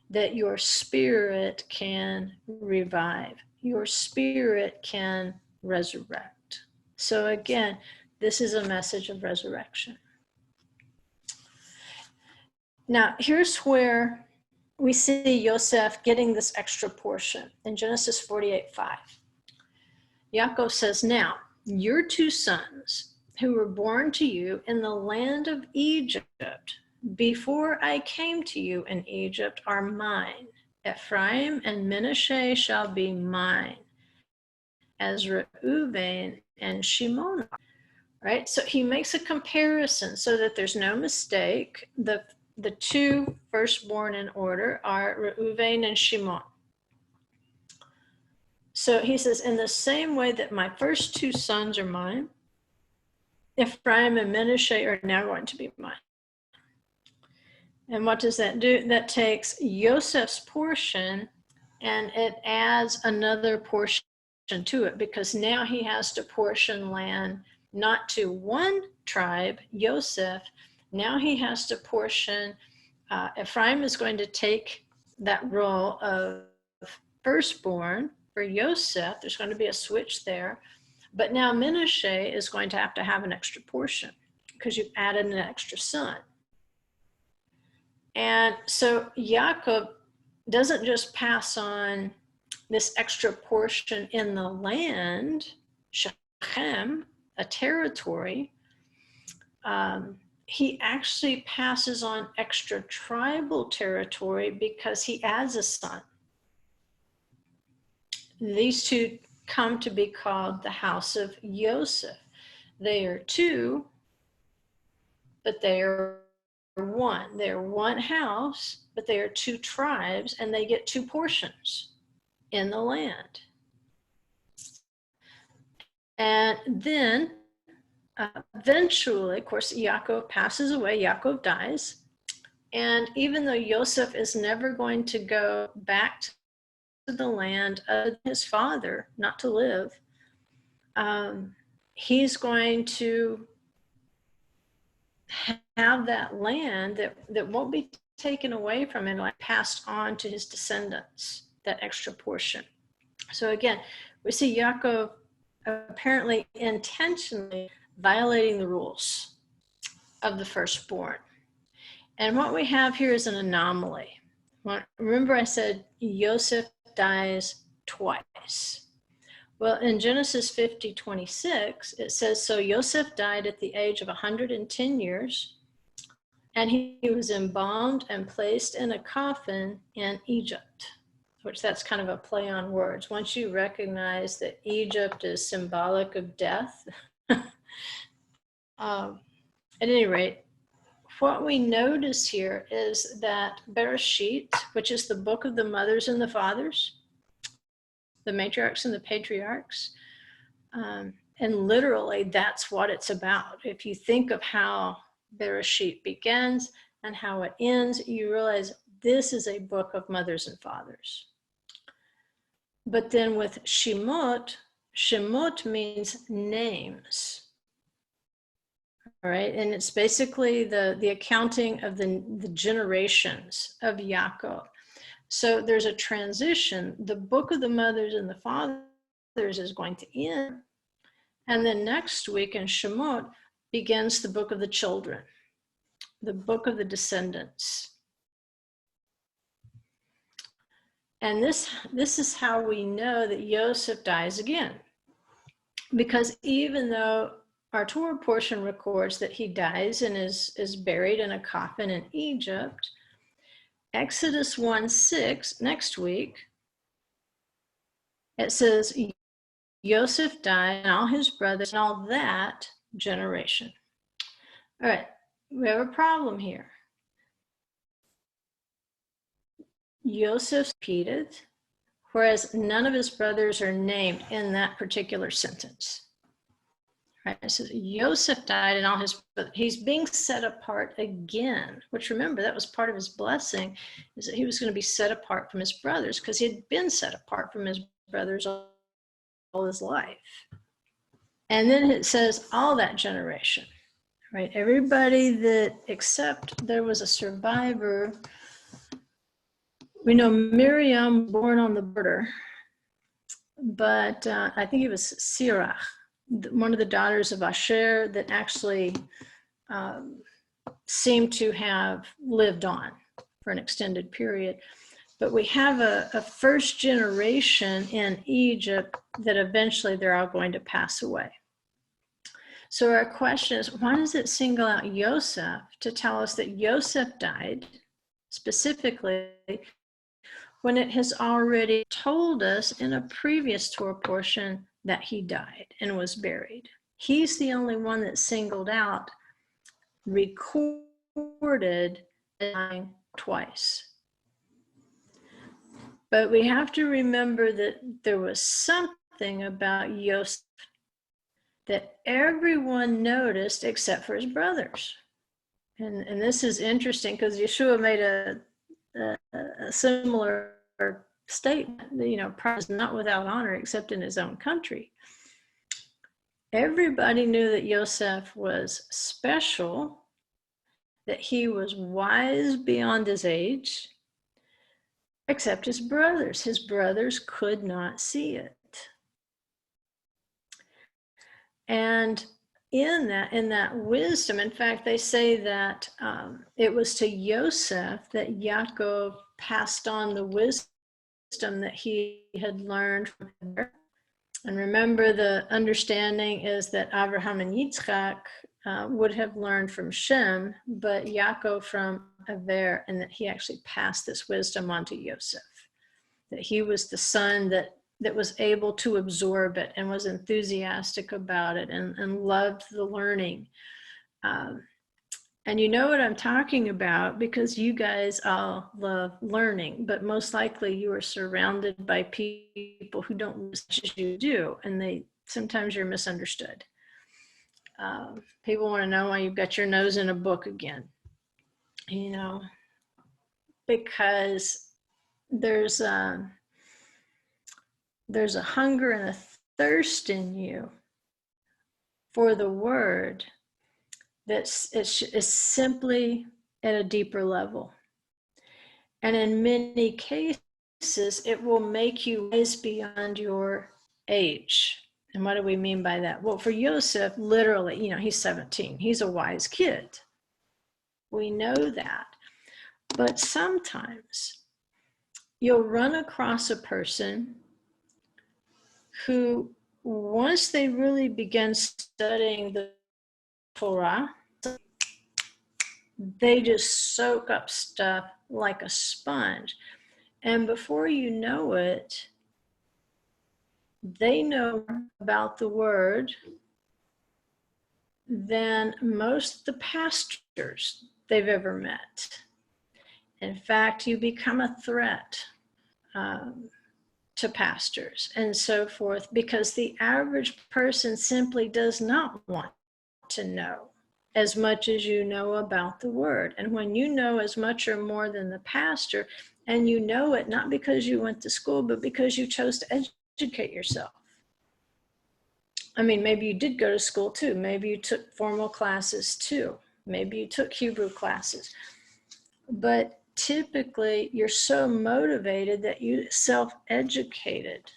that your spirit can revive. Your spirit can resurrect. So again, this is a message of resurrection. Now, here's where we see Yosef getting this extra portion in Genesis 48:5. Yaakov says, now, your two sons who were born to you in the land of Egypt before I came to you in Egypt are mine. Ephraim and Manasseh shall be mine, as Reuven and Shimon. Right? So he makes a comparison so that there's no mistake. The two firstborn in order are Reuven and Shimon. So he says, in the same way that my first two sons are mine, Ephraim and Manasseh are now going to be mine. And what does that do? That takes Yosef's portion and it adds another portion to it, because now he has to portion land not to one tribe, Yosef, now he has to portion. Ephraim is going to take that role of firstborn for Yosef. There's going to be a switch there. But now Menashe is going to have an extra portion because you've added an extra son. And so Yaakov doesn't just pass on this extra portion in the land, Shechem, a territory. He actually passes on extra tribal territory because he adds a son. These two come to be called the house of Yosef. They are two, but they are one. They're one house, but they are two tribes, and they get two portions in the land. And then eventually, of course, Yaakov passes away, Yaakov dies. And even though Yosef is never going to go back to the land of his father, not to live, he's going to have that land that won't be taken away from him, like passed on to his descendants, that extra portion. So again, we see Yaakov apparently intentionally violating the rules of the firstborn. And what we have here is an anomaly. Remember I said Yosef dies twice. Well, in Genesis 50:26, it says, so Yosef died at the age of 110 years, and he was embalmed and placed in a coffin in Egypt, which that's kind of a play on words. Once you recognize that Egypt is symbolic of death, at any rate, what we notice here is that Bereshit, which is the book of the mothers and the fathers, the matriarchs and the patriarchs, and literally that's what it's about. If you think of how Bereshit begins and how it ends, you realize this is a book of mothers and fathers. But then with Shemot, Shemot means names. All right, and it's basically the accounting of the generations of Yaakov. So there's a transition. The book of the mothers and the fathers is going to end. And then next week in Shemot begins the book of the children, the book of the descendants. And this is how we know that Yosef dies again. Because even though our Torah portion records that he dies and is buried in a coffin in Egypt, Exodus 1:6, next week, it says, Yosef died and all his brothers and all that generation. All right, we have a problem here. Yosef's repeated, whereas none of his brothers are named in that particular sentence. Right, it says Yosef died and all his brothers. He's being set apart again, which remember, that was part of his blessing, is that he was going to be set apart from his brothers because he had been set apart from his brothers all his life. And then it says all that generation, right? Everybody that, except there was a survivor. We know Miriam born on the border, but I think it was Sirach, one of the daughters of Asher, that actually seemed to have lived on for an extended period. But we have a first generation in Egypt that eventually they're all going to pass away. So our question is, why does it single out Yosef to tell us that Yosef died specifically when it has already told us in a previous Torah portion that he died and was buried? He's the only one that's singled out, recorded dying twice. But we have to remember that there was something about Yosef that everyone noticed except for his brothers. And this is interesting because Yeshua made a similar statement, that, pride is not without honor except in his own country. Everybody knew that Yosef was special, that he was wise beyond his age, except his brothers. His brothers could not see it. And in that wisdom, in fact, they say that it was to Yosef that Yaakov passed on the wisdom that he had learned from her. And remember, the understanding is that Avraham and Yitzchak would have learned from Shem, but Yaakov from Aver, and that he actually passed this wisdom on to Yosef, that he was the son that was able to absorb it and was enthusiastic about it and loved the learning. And you know what I'm talking about because you guys all love learning, but most likely you are surrounded by people who don't listen as much as you do, and sometimes you're misunderstood. People want to know why you've got your nose in a book again, you know, because there's a hunger and a thirst in you for the word that is simply at a deeper level. And in many cases, it will make you wise beyond your age. And what do we mean by that? Well, for Yosef, literally, you know, he's 17. He's a wise kid. We know that. But sometimes you'll run across a person who, once they really begin studying the Torah, they just soak up stuff like a sponge. And before you know it, they know about the word than most of the pastors they've ever met. In fact, you become a threat to pastors and so forth, because the average person simply does not want to know as much as you know about the word. And when you know as much or more than the pastor, and you know it not because you went to school, but because you chose to educate yourself. I mean, maybe you did go to school too. Maybe you took formal classes too. Maybe you took Hebrew classes. But typically, you're so motivated that you self-educated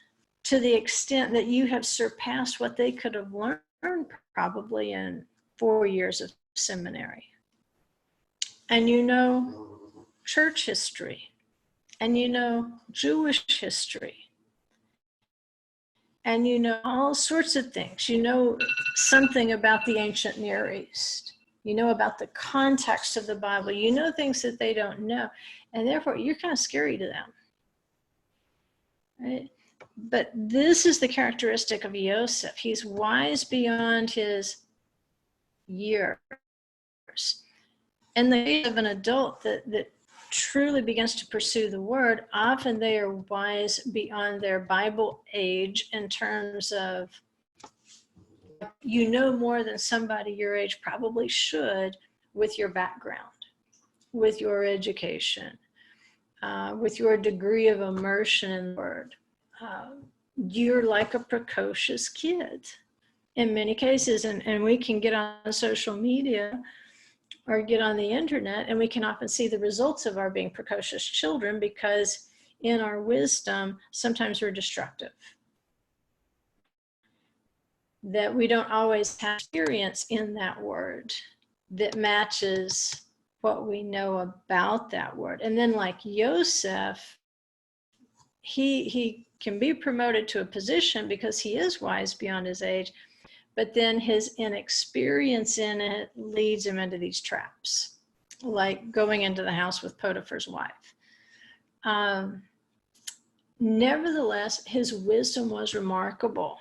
to the extent that you have surpassed what they could have learned probably in 4 years of seminary. And you know church history, and you know Jewish history, and you know all sorts of things. You know something about the ancient Near East. You know about the context of the Bible. You know things that they don't know. And therefore, you're kind of scary to them. Right? But this is the characteristic of Yosef. He's wise beyond his years. In the case of an adult that truly begins to pursue the word, often they are wise beyond their Bible age in terms of, you know more than somebody your age probably should with your background, with your education, with your degree of immersion in the word. You're like a precocious kid in many cases, and we can get on social media or get on the internet, and we can often see the results of our being precocious children, because in our wisdom, sometimes we're destructive. That we don't always have experience in that word that matches what we know about that word. And then like Yosef, he can be promoted to a position because he is wise beyond his age, but then his inexperience in it leads him into these traps, like going into the house with Potiphar's wife. Nevertheless, his wisdom was remarkable.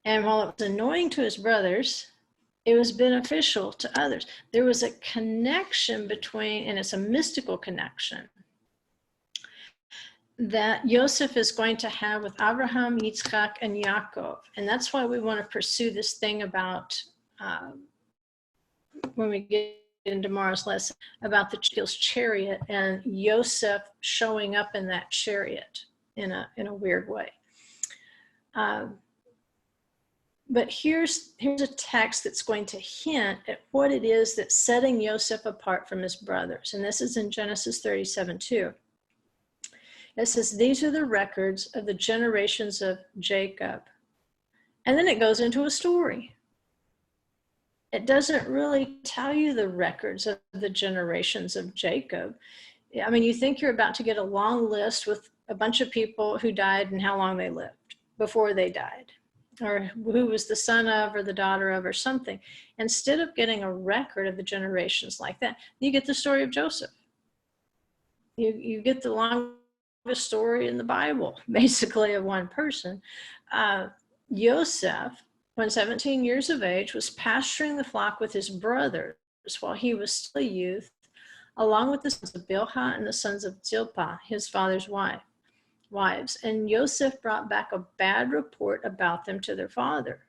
And while it was annoying to his brothers, it was beneficial to others. There was a connection between, and it's a mystical connection, that Yosef is going to have with Avraham, Yitzchak, and Yaakov. And that's why we want to pursue this thing about, when we get in tomorrow's lesson, about the chariot and Yosef showing up in that chariot in a weird way. But here's a text that's going to hint at what it is that's setting Yosef apart from his brothers. And this is in Genesis 37:2. It says, these are the records of the generations of Jacob. And then it goes into a story. It doesn't really tell you the records of the generations of Jacob. I mean, you think you're about to get a long list with a bunch of people who died and how long they lived before they died, or who was the son of or the daughter of or something. Instead of getting a record of the generations like that, you get the story of Joseph. You get the longest story in the Bible, basically, of one person. Yosef, when 17 years of age, was pasturing the flock with his brothers while he was still a youth, along with the sons of Bilhah and the sons of Zilpah, his father's wives. And Yosef brought back a bad report about them to their father.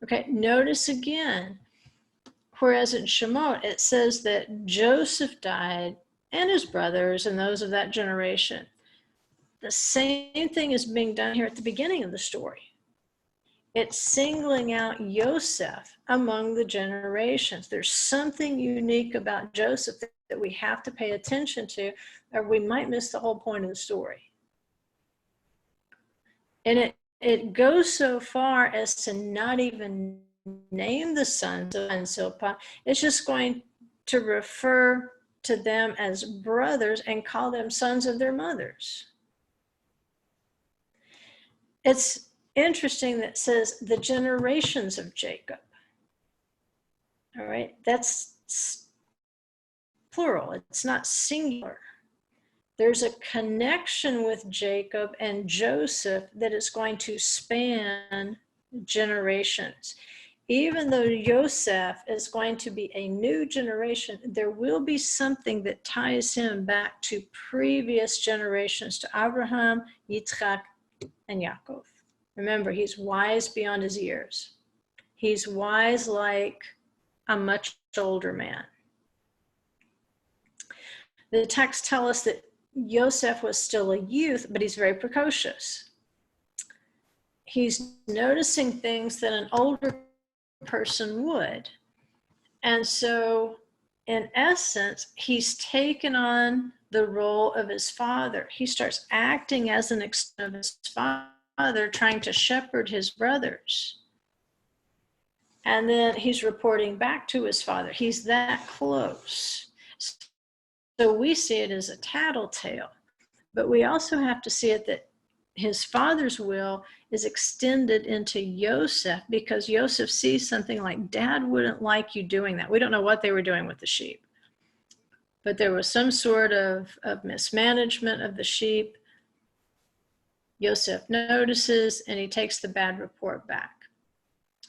Okay, notice again, whereas in Shemot, it says that Joseph died and his brothers and those of that generation. The same thing is being done here at the beginning of the story. It's singling out Yosef among the generations. There's something unique about Joseph that we have to pay attention to, or we might miss the whole point of the story. And it goes so far as to not even name the sons of Zilpah. It's just going to refer to them as brothers and call them sons of their mothers. It's interesting that it says the generations of Jacob. All right, that's plural, it's not singular. There's a connection with Jacob and Joseph that is going to span generations. Even though Yosef is going to be a new generation, there will be something that ties him back to previous generations, to Avraham, Yitzchak, and Yaakov. Remember, he's wise beyond his years. He's wise like a much older man. The texts tell us that Yosef was still a youth, but he's very precocious. He's noticing things that an older person would. And so, in essence, he's taken on the role of his father. He starts acting as an extension of his father, trying to shepherd his brothers. And then he's reporting back to his father. He's that close. So we see it as a tattletale, but we also have to see it that his father's will is extended into Yosef, because Yosef sees something like, Dad wouldn't like you doing that. We don't know what they were doing with the sheep, but there was some sort of mismanagement of the sheep. Yosef notices and he takes the bad report back.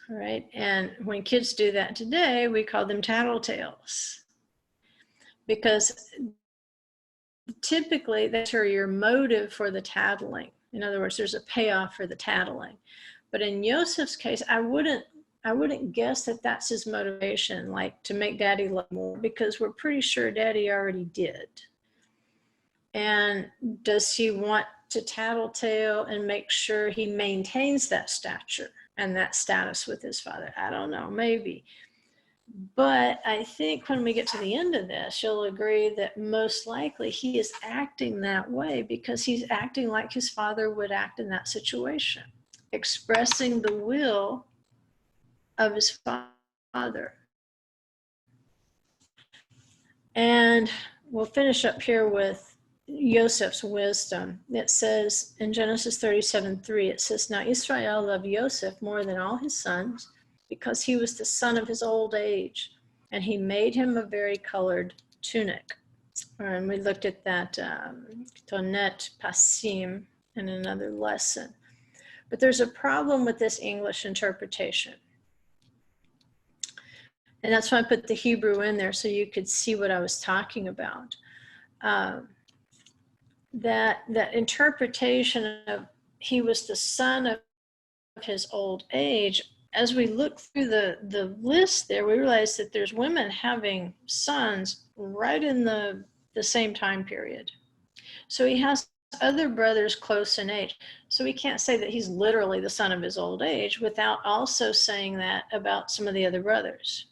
All right. And when kids do that today, we call them tattletales, because typically that's your motive for the tattling. In other words, there's a payoff for the tattling. But in Yosef's case, I wouldn't guess that that's his motivation, like to make Daddy love more, because we're pretty sure Daddy already did. And does he want to tattletale and make sure he maintains that stature and that status with his father? I don't know, maybe. But I think when we get to the end of this, you'll agree that most likely he is acting that way because he's acting like his father would act in that situation, expressing the will of his father. And we'll finish up here with Yosef's wisdom. It says in Genesis 37:3, it says, Now Israel loved Yosef more than all his sons, because he was the son of his old age, and he made him a varicolored tunic. And we looked at that tonet pasim in another lesson. But there's a problem with this English interpretation. And that's why I put the Hebrew in there, so you could see what I was talking about. That interpretation of he was the son of his old age, as we look through the list there, we realize that there's women having sons right in the same time period. So he has other brothers close in age. So we can't say that he's literally the son of his old age without also saying that about some of the other brothers.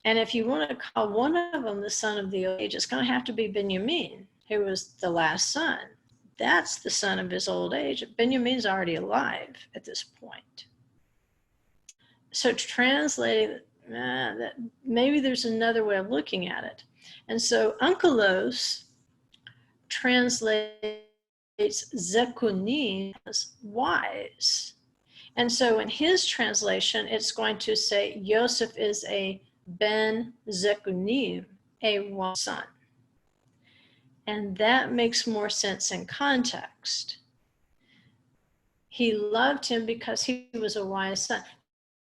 And if you want to call one of them the son of the old age, it's going to have to be Benjamin, who was the last son. That's the son of his old age. Benjamin's already alive at this point. So translating that, maybe there's another way of looking at it. And so Onkelos translates Zekunim as wise. And so in his translation, it's going to say Yosef is a Ben Zekunim, a wise son. And that makes more sense in context. He loved him because he was a wise son.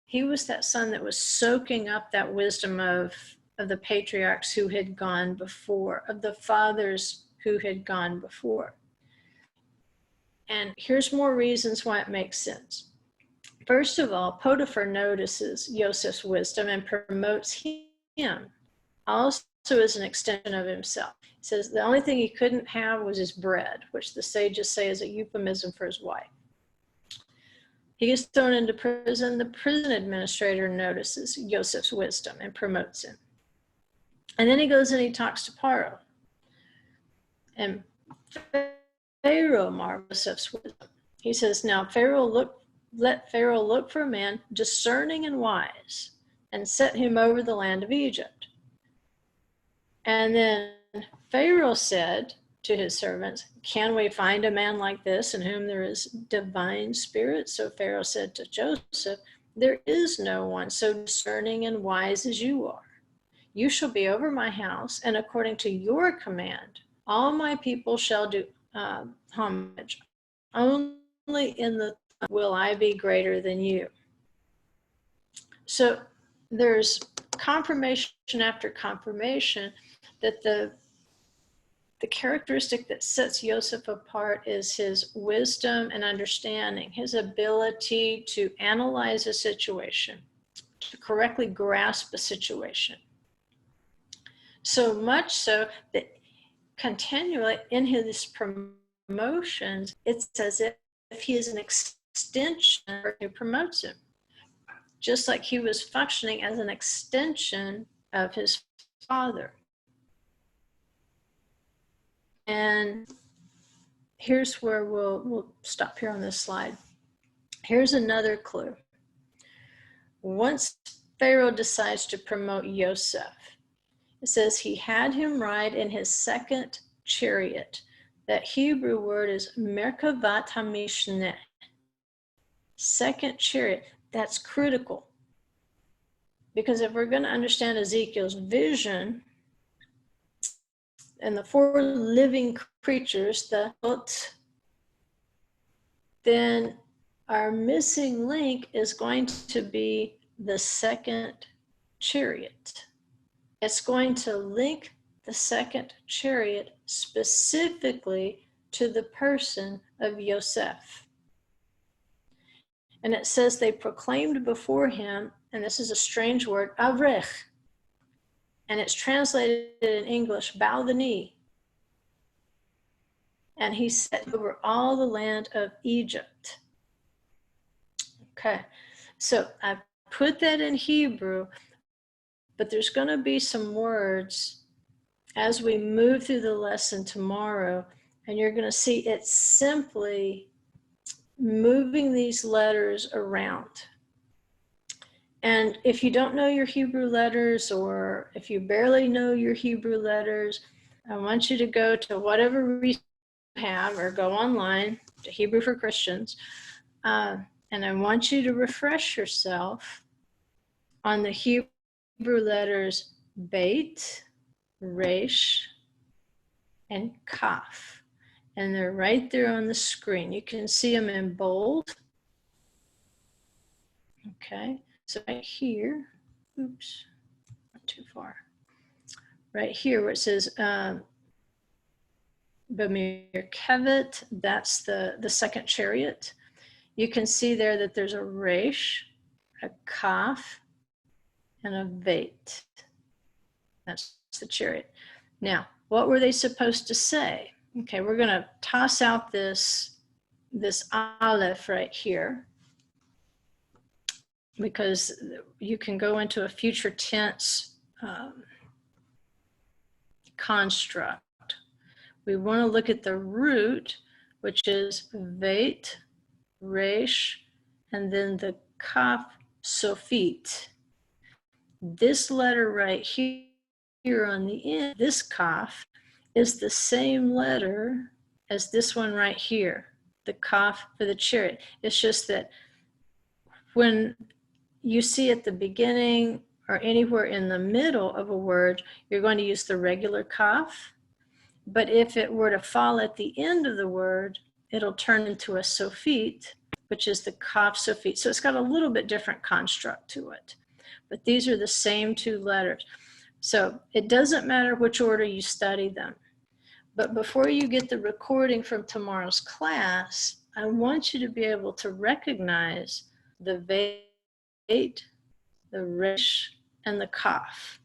He was that son that was soaking up that wisdom of the patriarchs who had gone before, of the fathers who had gone before. And here's more reasons why it makes sense. First of all, Potiphar notices Yosef's wisdom and promotes him also as an extension of himself. He says the only thing he couldn't have was his bread, which the sages say is a euphemism for his wife. He gets thrown into prison. The prison administrator notices Yosef's wisdom and promotes him. And then he goes and he talks to Paro. And Pharaoh marvels at Yosef's wisdom. He says, now let Pharaoh look for a man discerning and wise and set him over the land of Egypt. And then Pharaoh said to his servants, can we find a man like this in whom there is divine spirit? So Pharaoh said to Joseph, there is no one so discerning and wise as you are. You shall be over my house, and according to your command, all my people shall do homage. Only in the will I be greater than you. So there's confirmation after confirmation that the characteristic that sets Yosef apart is his wisdom and understanding, his ability to analyze a situation, to correctly grasp a situation. So much so that continually in his promotions, it's as if he is an extension who promotes him, just like he was functioning as an extension of his father. And here's where we'll stop here on this slide. Here's another clue. Once Pharaoh decides to promote Yosef, it says he had him ride in his second chariot. That Hebrew word is Merkavat HaMishneh. Second chariot. That's critical. Because if we're going to understand Ezekiel's vision, and the four living creatures, then our missing link is going to be the second chariot. It's going to link the second chariot specifically to the person of Yosef. And it says they proclaimed before him, and this is a strange word, Avraham. And it's translated in English, bow the knee. And he set over all the land of Egypt. Okay, so I put that in Hebrew, but there's going to be some words as we move through the lesson tomorrow, and you're going to see it's simply moving these letters around. And if you don't know your Hebrew letters, or if you barely know your Hebrew letters, I want you to go to whatever resource you have, or go online to Hebrew for Christians. And I want you to refresh yourself on the Hebrew letters Beit, Resh, and Kaf. And they're right there on the screen. You can see them in bold. Okay. So right here, oops, not too far. Right here where it says Bamir Kevet, that's the second chariot. You can see there that there's a Resh, a Kaf, and a Veit. That's the chariot. Now, what were they supposed to say? Okay, we're going to toss out this aleph right here, because you can go into a future tense construct. We want to look at the root, which is veit, resh, and then the kaf sofit. This letter right here on the end, this kaf, is the same letter as this one right here, the kaf for the chariot. It's just that when you see at the beginning or anywhere in the middle of a word, you're going to use the regular kaf. But if it were to fall at the end of the word, it'll turn into a sofit, which is the kaf sofit. So it's got a little bit different construct to it. But these are the same two letters. So it doesn't matter which order you study them. But before you get the recording from tomorrow's class, I want you to be able to recognize the veit, the resh, and the kaf.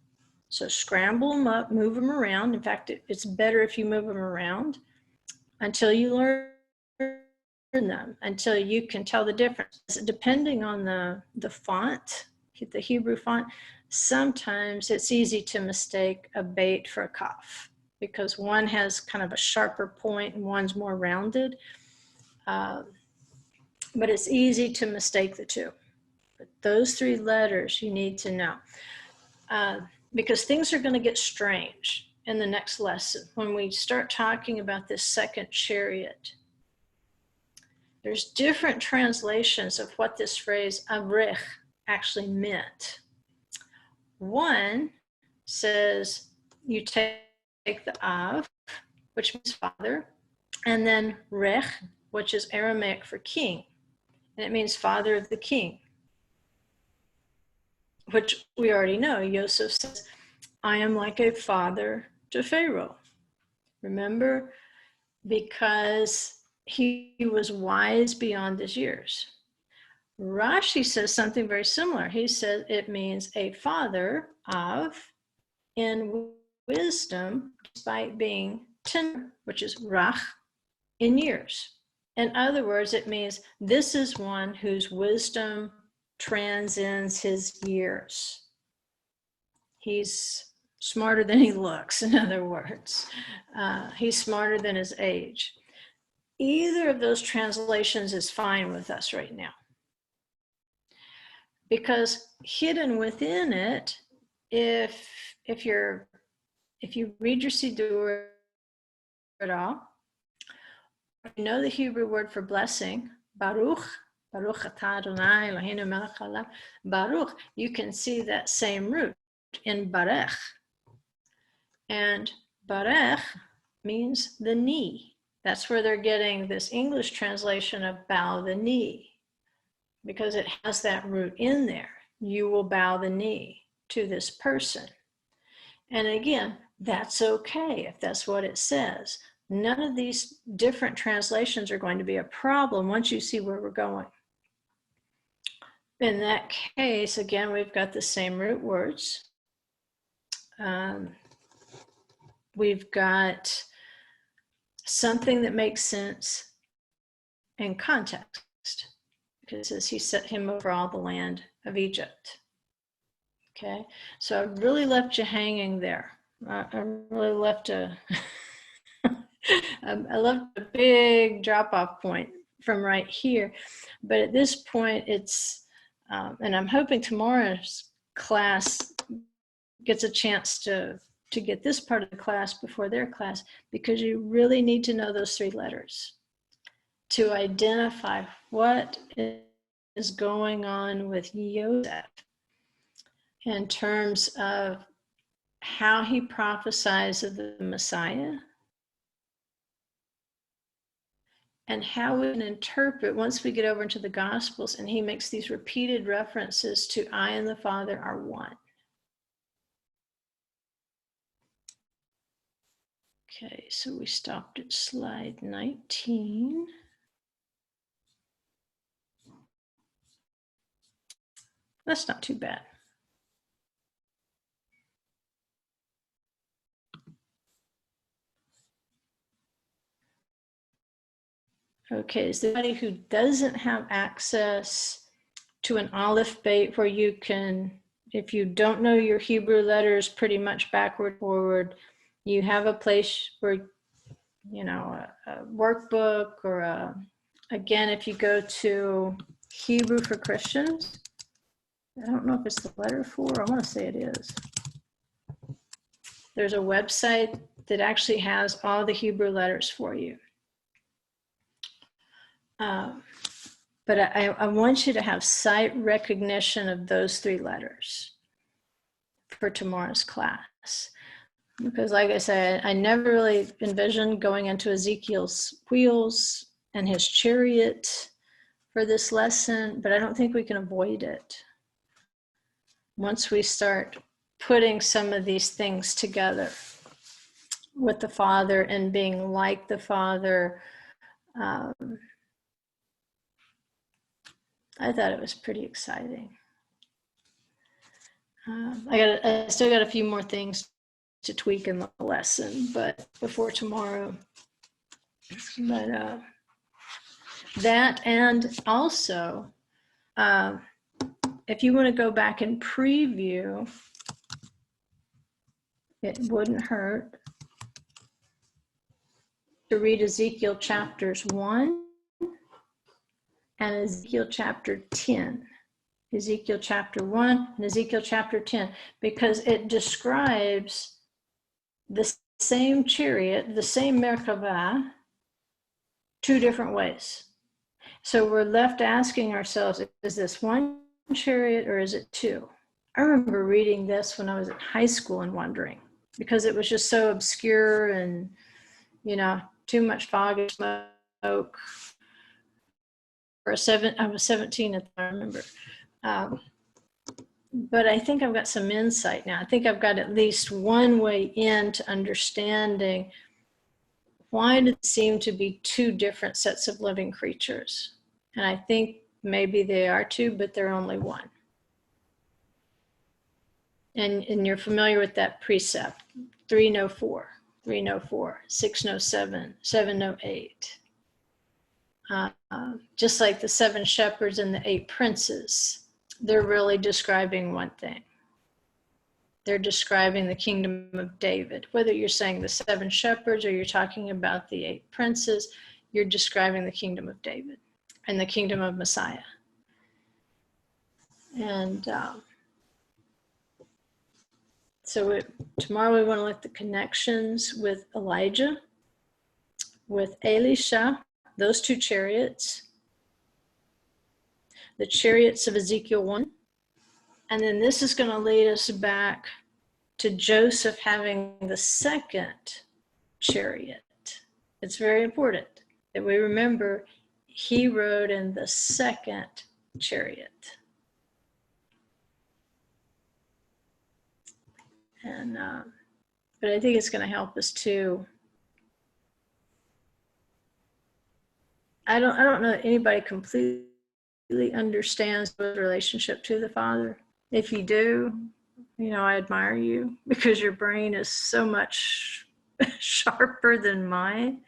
So scramble them up, move them around. In fact, it's better if you move them around until you learn them, until you can tell the difference. Depending on the font, the Hebrew font, sometimes it's easy to mistake a beit for a kaf, because one has kind of a sharper point and one's more rounded. But it's easy to mistake the two. But those three letters you need to know. Because things are going to get strange in the next lesson when we start talking about this second chariot. There's different translations of what this phrase avrech actually meant. One says you take the av, which means father, and then rech, which is Aramaic for king, and it means father of the king, which we already know. Yosef says, I am like a father to Pharaoh. Remember? Because he was wise beyond his years. Rashi says something very similar. He says it means a father of in wisdom, despite being tender, which is rach, in years. In other words, it means this is one whose wisdom transcends his years. He's smarter than he looks, in other words. He's smarter than his age. Either of those translations is fine with us right now. Because hidden within it, if you read your Siddur at all, you know the Hebrew word for blessing, Baruch, Baruch atah Adonai Eloheinu melech haolam, Baruch, you can see that same root in Barech. And Barech means the knee. That's where they're getting this English translation of bow the knee, because it has that root in there. You will bow the knee to this person. And again, that's okay if that's what it says. None of these different translations are going to be a problem once you see where we're going. In that case, again, we've got the same root words. We've got something that makes sense in context, because it says he set him over all the land of Egypt. Okay, so I really left you hanging there. I really left I left a big drop-off point from right here, but at this point it's, and I'm hoping tomorrow's class gets a chance to get this part of the class before their class, because you really need to know those three letters to identify what is going on with Yosef in terms of how he prophesies of the Messiah, and how we can interpret once we get over into the Gospels and he makes these repeated references to I and the Father are one. Okay, so we stopped at slide 19. That's not too bad. Okay, is there anybody who doesn't have access to an aleph bet where you can, if you don't know your Hebrew letters pretty much backward, forward, you have a place where, you know, a workbook or again, if you go to Hebrew for Christians, I don't know if it's the letter 4, I want to say it is. There's a website that actually has all the Hebrew letters for you. But I want you to have sight recognition of those 3 letters for tomorrow's class. Because like I said, I never really envisioned going into Ezekiel's wheels and his chariot for this lesson, but I don't think we can avoid it. Once we start putting some of these things together with the Father and being like the Father, I thought it was pretty exciting. I still got a few more things to tweak in the lesson, but before tomorrow. But that, and also, if you want to go back and preview, it wouldn't hurt to read Ezekiel chapters 1 and Ezekiel chapter 10. Ezekiel chapter 1 and Ezekiel chapter 10, because it describes the same chariot, the same Merkavah, 2 different ways. So we're left asking ourselves, is this one chariot or is it 2? I remember reading this when I was in high school and wondering, because it was just so obscure and, you know, too much fog and smoke. I was 17 at the time, I remember. But I think I've got some insight now. I think I've got at least one way into understanding why did it seem to be 2 different sets of living creatures. And I think maybe they are 2, but they're only 1. And you're familiar with that precept, 3 no 4, 3 no 4, 6 no 7, 7 no 8. Just like the 7 shepherds and the 8 princes, they're really describing one thing. They're describing the kingdom of David. Whether you're saying the 7 shepherds or you're talking about the 8 princes, you're describing the kingdom of David and the kingdom of Messiah. And tomorrow we want to look at the connections with Elijah, with Elisha, those 2 chariots, the chariots of Ezekiel 1. And then this is going to lead us back to Joseph having the 2nd chariot. It's very important that we remember he rode in the 2nd chariot. And but I think it's going to help us too. I don't know that anybody completely understands the relationship to the Father. If you do, you know, I admire you, because your brain is so much sharper than mine.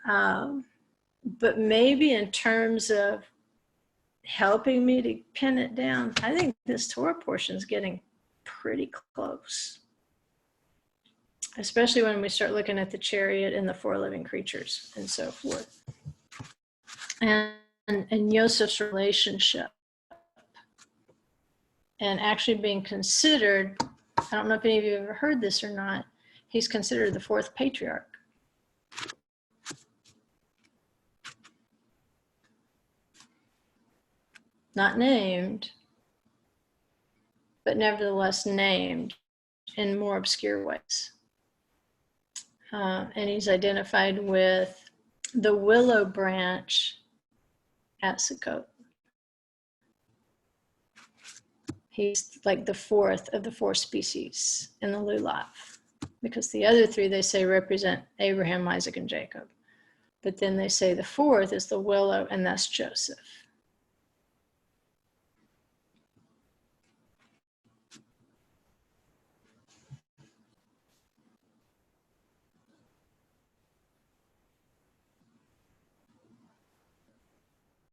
But maybe in terms of helping me to pin it down, I think this Torah portion is getting pretty close, especially when we start looking at the chariot and the 4 living creatures and so forth. And Yosef's relationship, and actually being considered, I don't know if any of you have ever heard this or not, he's considered the 4th patriarch. Not named, but nevertheless named in more obscure ways. And he's identified with the willow branch at Sukkot. He's like the 4th of the 4 species in the lulav, because the other 3, they say, represent Abraham, Isaac, and Jacob. But then they say the 4th is the willow, and that's Joseph.